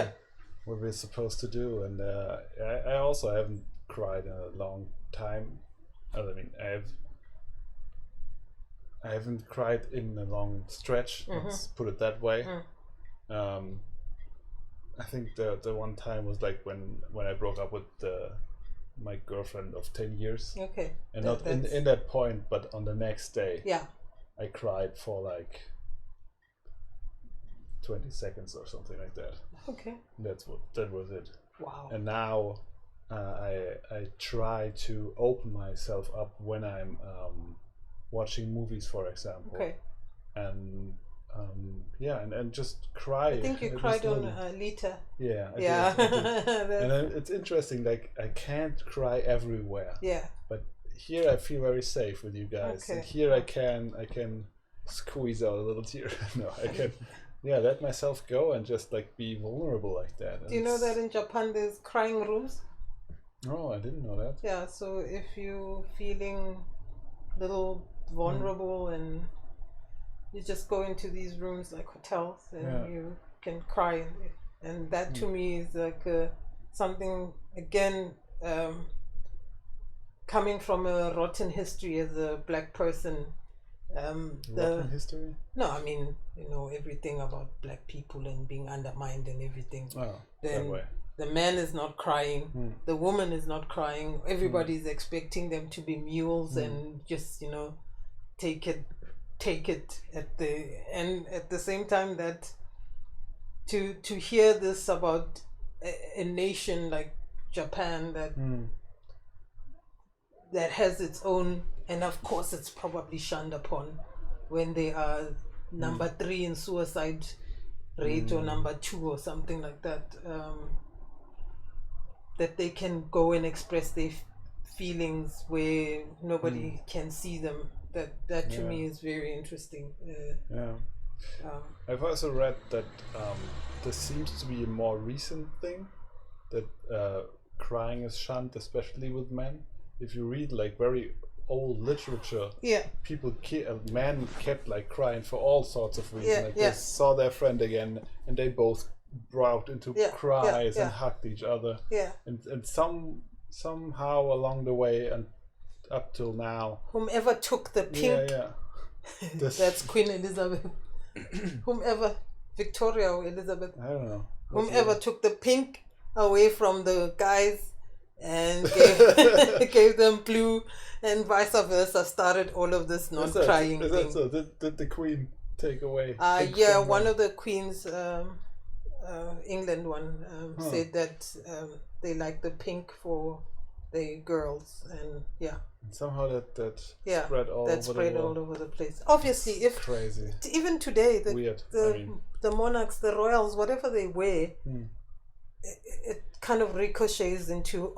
what we're supposed to do. And I also haven't cried in a long time. I mean, I haven't cried in a long stretch. Let's put it that way. I think the one time was like when I broke up with my girlfriend of 10 years. Okay. And not in that point, but on the next day. Yeah. I cried for like 20 seconds or something like that. Okay. That was it. Wow. And now I try to open myself up when I'm watching movies, for example. Okay. And and just cry. I think you cried on Lita. Yeah. I did. And it's interesting. Like, I can't cry everywhere. Yeah. But here I feel very safe with you guys. Okay. And here I can squeeze out a little tear. No, I can. Yeah, let myself go and just like be vulnerable like that. Do you know that in Japan there's crying rooms? Oh, I didn't know that. Yeah, so if you're feeling a little vulnerable and you just go into these rooms like hotels and you can cry, and that to me is like something, again, coming from a rotten history as a black person, Rotten history? no, I mean, everything about black people and being undermined and everything. Oh, Then that way. the man is not crying, the woman is not crying. Everybody's expecting them to be mules and just take it at the same time that to hear this about a nation like Japan that has its own, and of course it's probably shunned upon when they are number 3 in suicide rate or number 2 or something like that, that they can go and express their feelings where nobody can see them. That to me is very interesting. I've also read that this seems to be a more recent thing, that crying is shunned, especially with men. If you read like very old literature, men kept like crying for all sorts of reasons. They saw their friend again and they both broke into cries and hugged each other. And somehow along the way and up till now, whomever took the pink, that's Queen Elizabeth. Whomever, Victoria or Elizabeth, I don't know. Whomever took the pink away from the guys and gave them blue, and vice versa, started all of this non-crying thing. Is that so? Did the Queen take away? One of the Queens, England one, said that they like the pink for the girls, and somehow that spread all over the place. Obviously, if crazy, even today, weird. The monarchs, the royals, whatever they wear, it kind of ricochets into,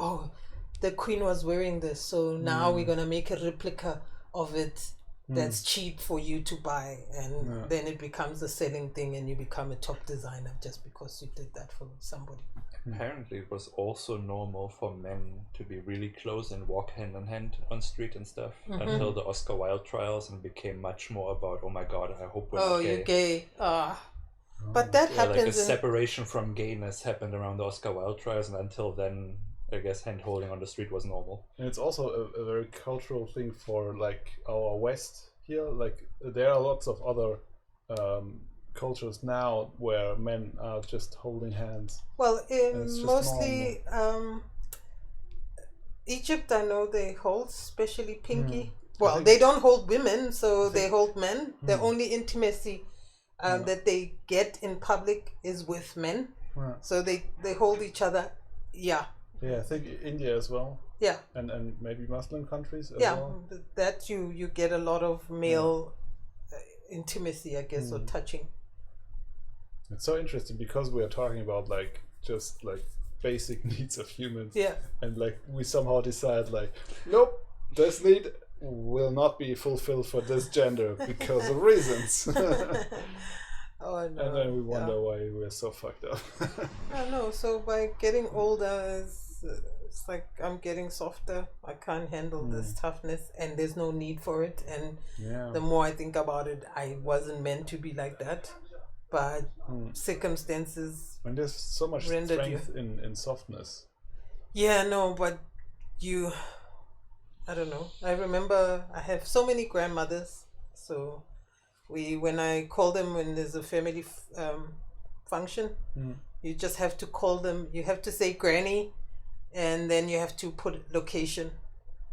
the Queen was wearing this, so now we're gonna make a replica of it that's cheap for you to buy, and then it becomes a selling thing, and you become a top designer just because you did that for somebody. Apparently it was also normal for men to be really close and walk hand in hand on street and stuff until the Oscar Wilde trials, and became much more about, oh my god, I hope we're not gay. You're gay. But that happens. Like a separation from gayness happened around the Oscar Wilde trials, and until then, I guess hand holding on the street was normal. And it's also a very cultural thing for like our West here. Like there are lots of other cultures now where men are just holding hands. Well, mostly Egypt, I know they hold, especially pinky. Well, they don't hold women, so they hold men. The only intimacy that they get in public is with men. So they hold each other. Yeah, I think India as well. Yeah. And maybe Muslim countries as well. That you get a lot of male intimacy, I guess, or touching. It's so interesting because we are talking about like just like basic needs of humans. Yeah. And like we somehow decide like, nope, this need will not be fulfilled for this gender because of reasons. Oh no. And then we wonder why we're so fucked up. I know. So by getting older, it's like I'm getting softer. I can't handle this toughness, and there's no need for it. And the more I think about it, I wasn't meant to be like that. But circumstances. And there's so much strength in softness. Yeah, no, but I don't know. I remember I have so many grandmothers. So when I call them when there's a family function, you just have to call them. You have to say granny, and then you have to put location.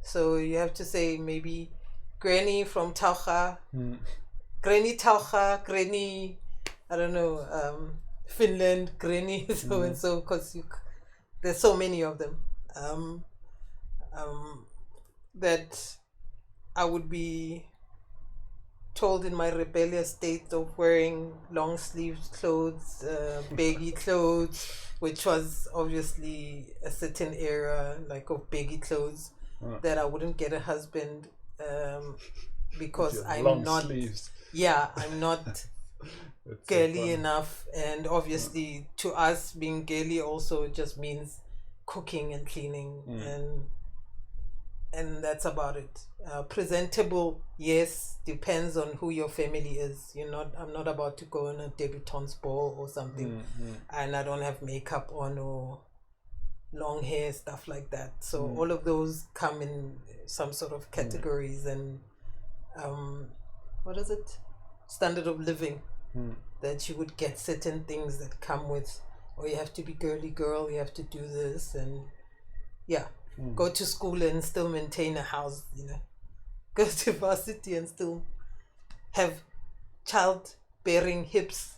So you have to say maybe granny from Taucha, granny Taucha, granny, I don't know, Finland, granny so and so, because there's so many of them. That I would be told in my rebellious state of wearing long sleeved clothes, baggy clothes, which was obviously a certain era like of baggy clothes, that I wouldn't get a husband because I'm not sleeves. I'm not girly enough, and obviously to us being girly also just means cooking and cleaning, and that's about it. Presentable, yes, depends on who your family is. I'm not about to go on a debutante's ball or something, and I don't have makeup on, or long hair, stuff like that. So all of those come in some sort of categories and what is it? Standard of living. That you would get certain things that come with, or you have to be girly girl, you have to do this, and go to school and still maintain a house, go to varsity and still have childbearing hips.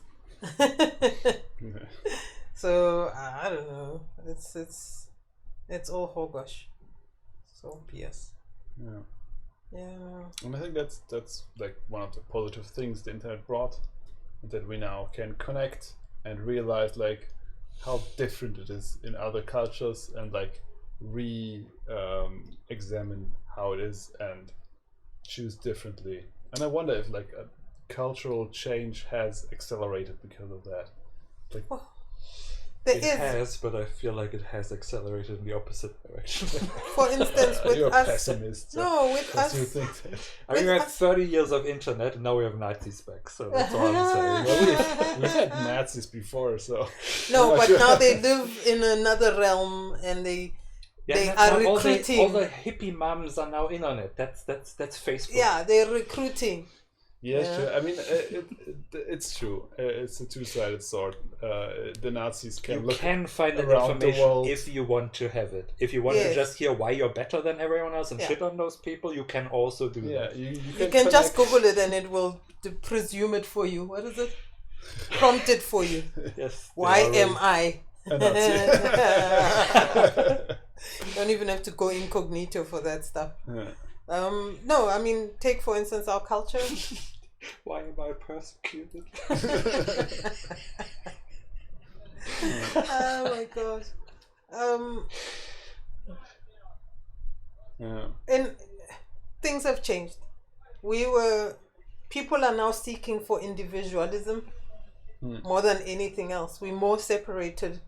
So I don't know. It's all hogwash. So PS. Yeah. And I think that's like one of the positive things the internet brought, that we now can connect and realize like how different it is in other cultures, and like examine how it is and choose differently. And I wonder if like a cultural change has accelerated because of that. Like, there it is. has, but I feel like it has accelerated in the opposite direction. For instance, with you're a us. pessimist. So No, with us. you think that? I mean, we had 30 years of internet, and now we have Nazis back, so that's all I'm saying. Well, we've had Nazis before, so No, but now they live in another realm, and they are recruiting. All the hippie mums are now in on it. That's Facebook. Yeah, they're recruiting. Yes, yeah. Sure. I mean, it's true. It's a two-sided sword. The Nazis can find that information if you want to have it. If you want to just hear why you're better than everyone else and shit on those people, you can also do that. You can just Google it and it will presume it for you. What is it? Prompt it for you. Yes. Why am I? You don't even have to go incognito for that stuff. Yeah. No, I mean, take for instance our culture. Why am I persecuted? Oh my gosh. And things have changed. People are now seeking for individualism more than anything else. We're more separated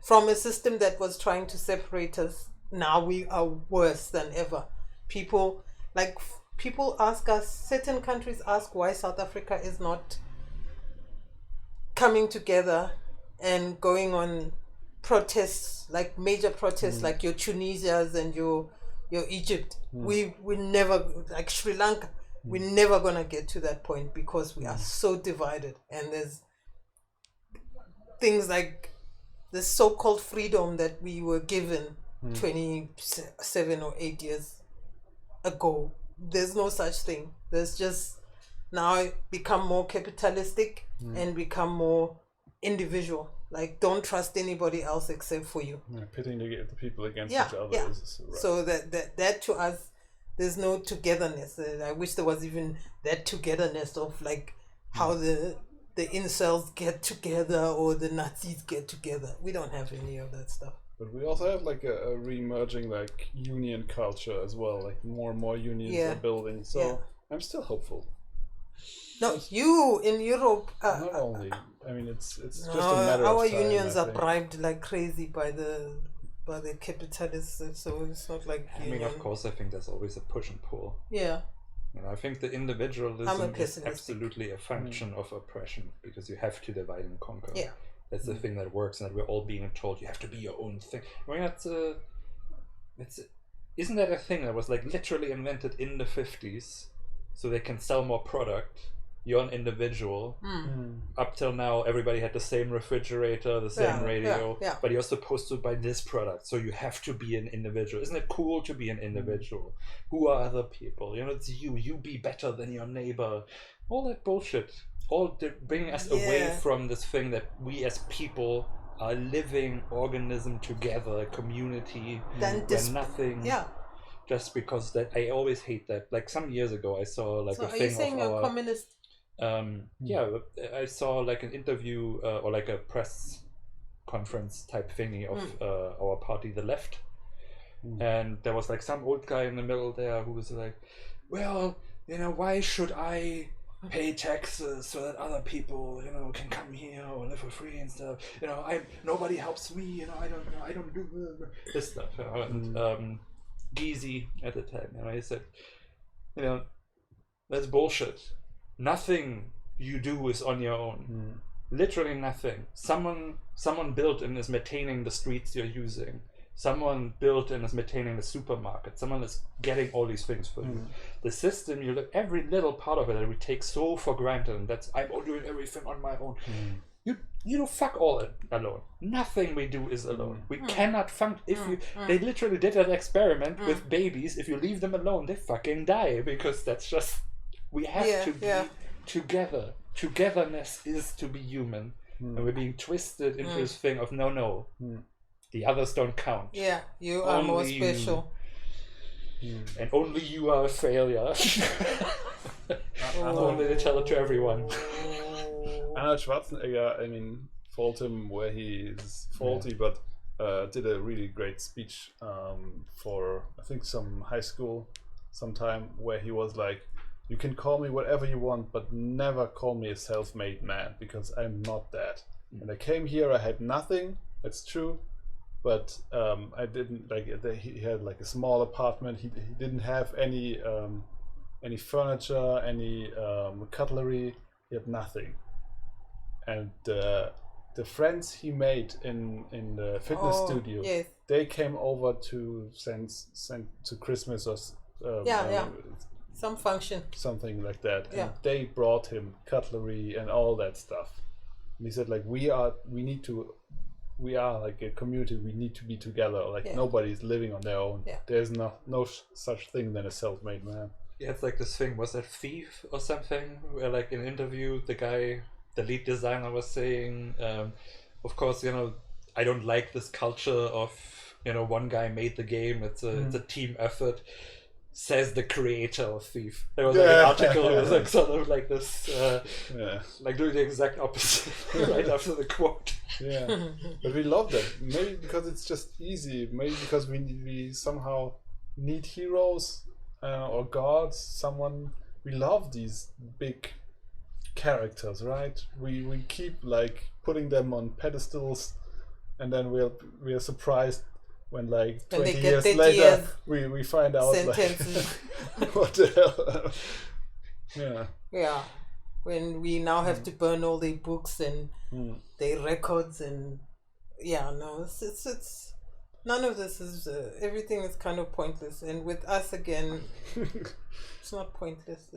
from a system that was trying to separate us. Now we are worse than ever. People ask us, certain countries ask why South Africa is not coming together and going on protests, like major protests, like your Tunisias and your Egypt. We never, like Sri Lanka, we're never gonna get to that point because we are so divided, and there's things like the so-called freedom that we were given 27 or 8 years ago. There's no such thing. There's just now become more capitalistic and become more individual. Like, don't trust anybody else except for you. Pitting the people against each other. Yeah. Right. So that to us, there's no togetherness. I wish there was even that togetherness of like how the incels get together or the Nazis get together. We don't have any of that stuff. But we also have like a re-emerging like union culture as well. Like more and more unions are building. So I'm still hopeful. No, you in Europe. Not only. I mean, it's just a matter of our time. unions are bribed like crazy by the capitalists. So it's not like. I mean, of course, I think there's always a push and pull. Yeah. And I think the individualism is absolutely a function of oppression, because you have to divide and conquer. Yeah. That's the thing that works, and that we're all being told you have to be your own thing. I mean, isn't that a thing that was like literally invented in the 50s so they can sell more product? You're an individual. Up till now, everybody had the same refrigerator, the same radio, but you're supposed to buy this product, so you have to be an individual. Isn't it cool to be an individual? Who are other people? You know, it's you. You be better than your neighbor. All that bullshit. All bringing us away from this thing that we as people are a living organism together, a community, where nothing. Yeah. Just because that, I always hate that. Like some years ago, I saw like a thing. Are you saying you're communist? I saw like an interview or like a press conference type thingy of our party, the left, and there was like some old guy in the middle there who was like, well, you know, why should I pay taxes so that other people, you know, can come here or live for free and stuff? You know, nobody helps me. You know, I don't do this stuff. And Geezy at the time, and I said, you know, that's bullshit. Nothing you do is on your own. Literally nothing. Someone built and is maintaining the streets you're using. Someone built and is maintaining the supermarket. Someone is getting all these things for you. The system, you look, every little part of it that we take so for granted, and that's, I'm doing everything on my own. You know, fuck all it alone. Nothing we do is alone. We cannot function. If you, they literally did an experiment with babies. If you leave them alone, they fucking die, because that's just, we have to be together. Togetherness is to be human, and we're being twisted into this thing of no. The others don't count. Yeah, you are more special. And only you are a failure. Only they tell it to everyone. Arnold Schwarzenegger, I mean, fault him where he is faulty, but did a really great speech for, I think, some high school sometime, where he was like, you can call me whatever you want, but never call me a self-made man, because I'm not that. And I came here, I had nothing, that's true. But I didn't like. He had like a small apartment. He didn't have any furniture, any cutlery. He had nothing. And the friends he made in the fitness studio, they came over to send to Christmas or some function, something like that. And they brought him cutlery and all that stuff. And he said, like, we are like a community, we need to be together, like nobody's living on their own. There's no such thing than a self-made man. It's like this thing, was that Thief or something, where like in an interview the lead designer was saying, of course, you know, I don't like this culture of, you know, one guy made the game, it's a team effort, says the creator of Thief. There was like an article, it was like sort of like this, like doing the exact opposite right after the quote. But we love that. Maybe because it's just easy. Maybe because we somehow need heroes or gods. We love these big characters, right? We keep like putting them on pedestals, and then we are surprised when like 20 years later we find out sentences. Like what the hell. When we now have to burn all their books and their records, and it's none of this is everything is kind of pointless. And with us again, it's not pointless.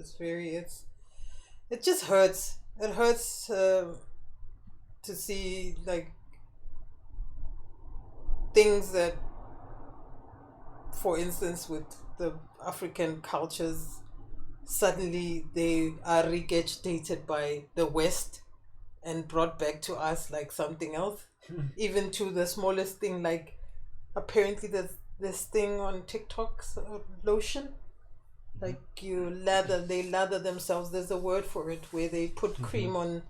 It just hurts. It hurts to see like things that, for instance, with the African cultures, suddenly they are regurgitated by the West and brought back to us like something else. Even to the smallest thing, like apparently there's this thing on TikTok, lotion, like they lather themselves. There's a word for it, where they put cream on,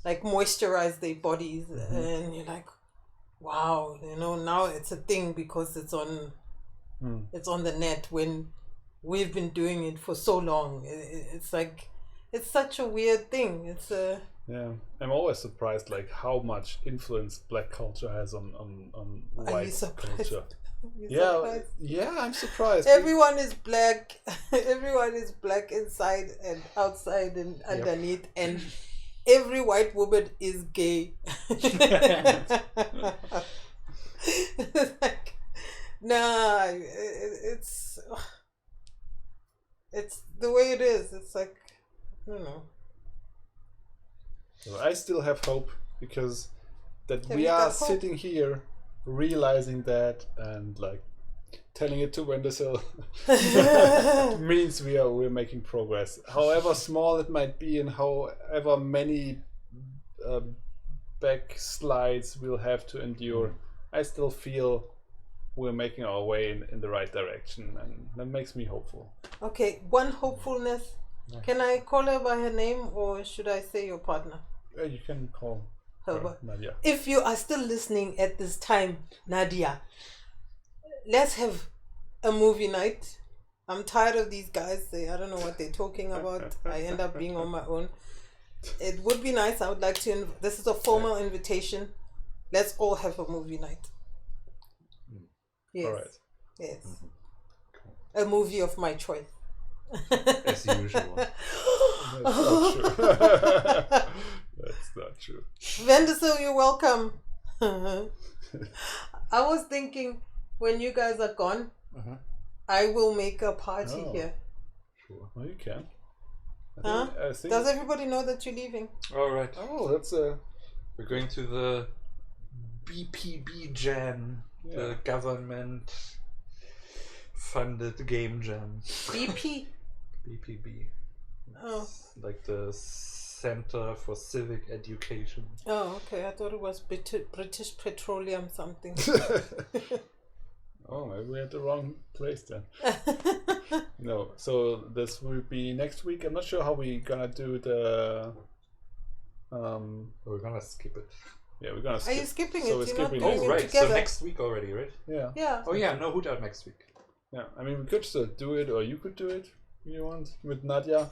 like moisturize their bodies, and you're like, wow, you know, now it's a thing because it's on the net, when we've been doing it for so long. It's like, it's such a weird thing. I'm always surprised like how much influence black culture has on white culture. I'm surprised. Everyone is black. Everyone is black inside and outside and underneath, and every white woman is gay. Like, nah, it's the way it is. It's like, I don't know. So I still have hope, because that we are sitting here realizing that and like telling it to Wendersel means we're making progress, however small it might be, and however many backslides we'll have to endure. I still feel we're making our way in the right direction, and that makes me hopeful. Okay, one hopefulness. Can I call her by her name, or should I say your partner? You can call her Nadia. If you are still listening at this time, Nadia, let's have a movie night. I'm tired of these guys. I don't know what they're talking about. I end up being on my own. It would be nice. I would like to. This is a formal invitation. Let's all have a movie night. Yes. All right. Yes. A movie of my choice. As usual. That's not true. That's not true. Vendisil, you're welcome. I was thinking when you guys are gone, I will make a party here. Sure. Well, you can. I think Does everybody know that you're leaving? All right. Oh, that's We're going to the BPB Jam, the government-funded game jam. BP? BPB. Oh. It's like the Center for Civic Education. Oh, okay. I thought it was British Petroleum something. Oh, maybe we had the wrong place then. No, so this will be next week. I'm not sure how we're gonna do the. We're gonna skip it. Yeah, we're gonna skip. Are you skipping so it? You're not doing Oh, it right. together. So next week already, right? Yeah. Yeah. Oh, yeah. No Hootout next week. Yeah, I mean, we could still do it, or you could do it if you want, with Nadia.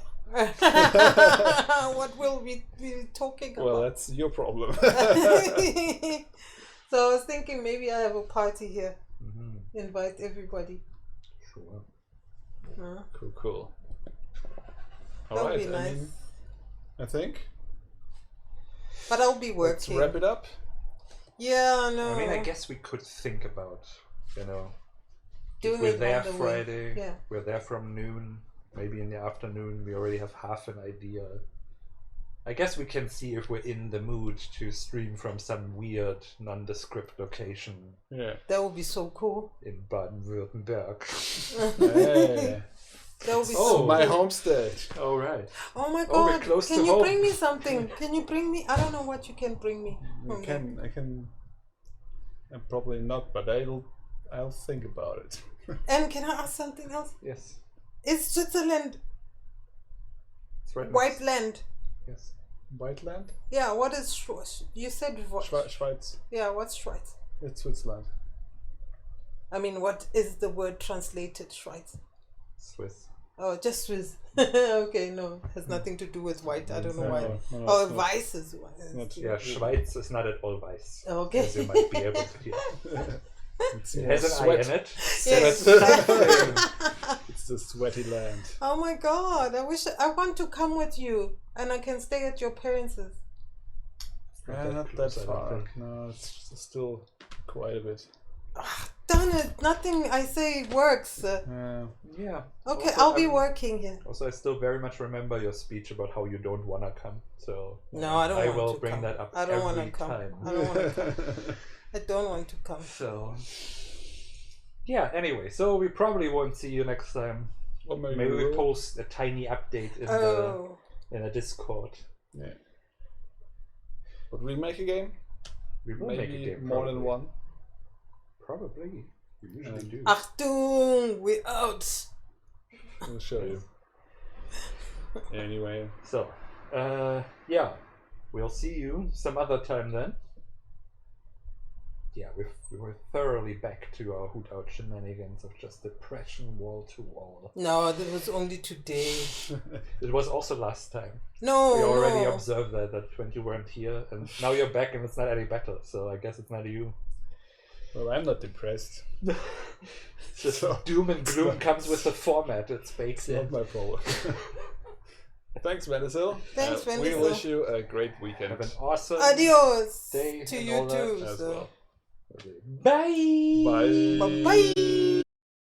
What will we be talking about? Well, that's your problem. So I was thinking maybe I have a party here. Invite everybody. Sure. Cool. That would be nice. I think. But I'll be working. Let's wrap it up. Yeah, no. I mean, I guess we could think about, doing we're it there on the Friday. Yeah. We're there from noon. Maybe in the afternoon we already have half an idea. I guess we can see if we're in the mood to stream from some weird, nondescript location. Yeah. That would be so cool. In Baden-Württemberg. Hey. That would be my cool. homestead. All right. Oh my Oh, we're god. close Can to you home. bring me something? Can you bring me? I don't know what you can bring me. I can. Probably not, but I'll think about it. And can I ask something else? Yes. Is Switzerland It's right white next. land? Yes. White land? Yeah, what is you said what? Schweiz. Yeah, what's Schweiz? It's Switzerland. I mean, what is the word translated Schweiz? Swiss. Oh, just Swiss. Okay, no, has nothing to do with white. I don't know why. Oh, Weiss is white. Yeah, Schweiz is not at all Weiss. Okay. As you might be able to hear. It has an I in it. Yes. It's the sweaty land. Oh my god, I want to come with you and I can stay at your parents'. Not that far. No, it's still quite a bit. Darn it, nothing I say works. Yeah. Okay, Also, I'll be working here. Also, I still very much remember your speech about how you don't want to come. So no, I don't want to come. I will bring that up I don't want to come. I don't want to come. I don't want to come. So, yeah, anyway, so we probably won't see you next time. Or maybe we post a tiny update in a Discord. Yeah. But we make a game? We will maybe make a game. More than one? Probably. We usually do. Achtung, we're out. We'll show you. Anyway. So, yeah, we'll see you some other time then. Yeah, we were thoroughly back to our Hootout shenanigans of just depression wall to wall. No, that was only today. It was also last time. No, we already observed that when you weren't here, and now you're back and it's not any better, so I guess it's not you. Well, I'm not depressed. Just doom and gloom comes with the format, it's baked in. Not my problem. Thanks, Vendisil. Thanks, Vendisil. We wish you a great weekend. Have an awesome Adios day to and you all too. that as well. Bye. Bye. Bye.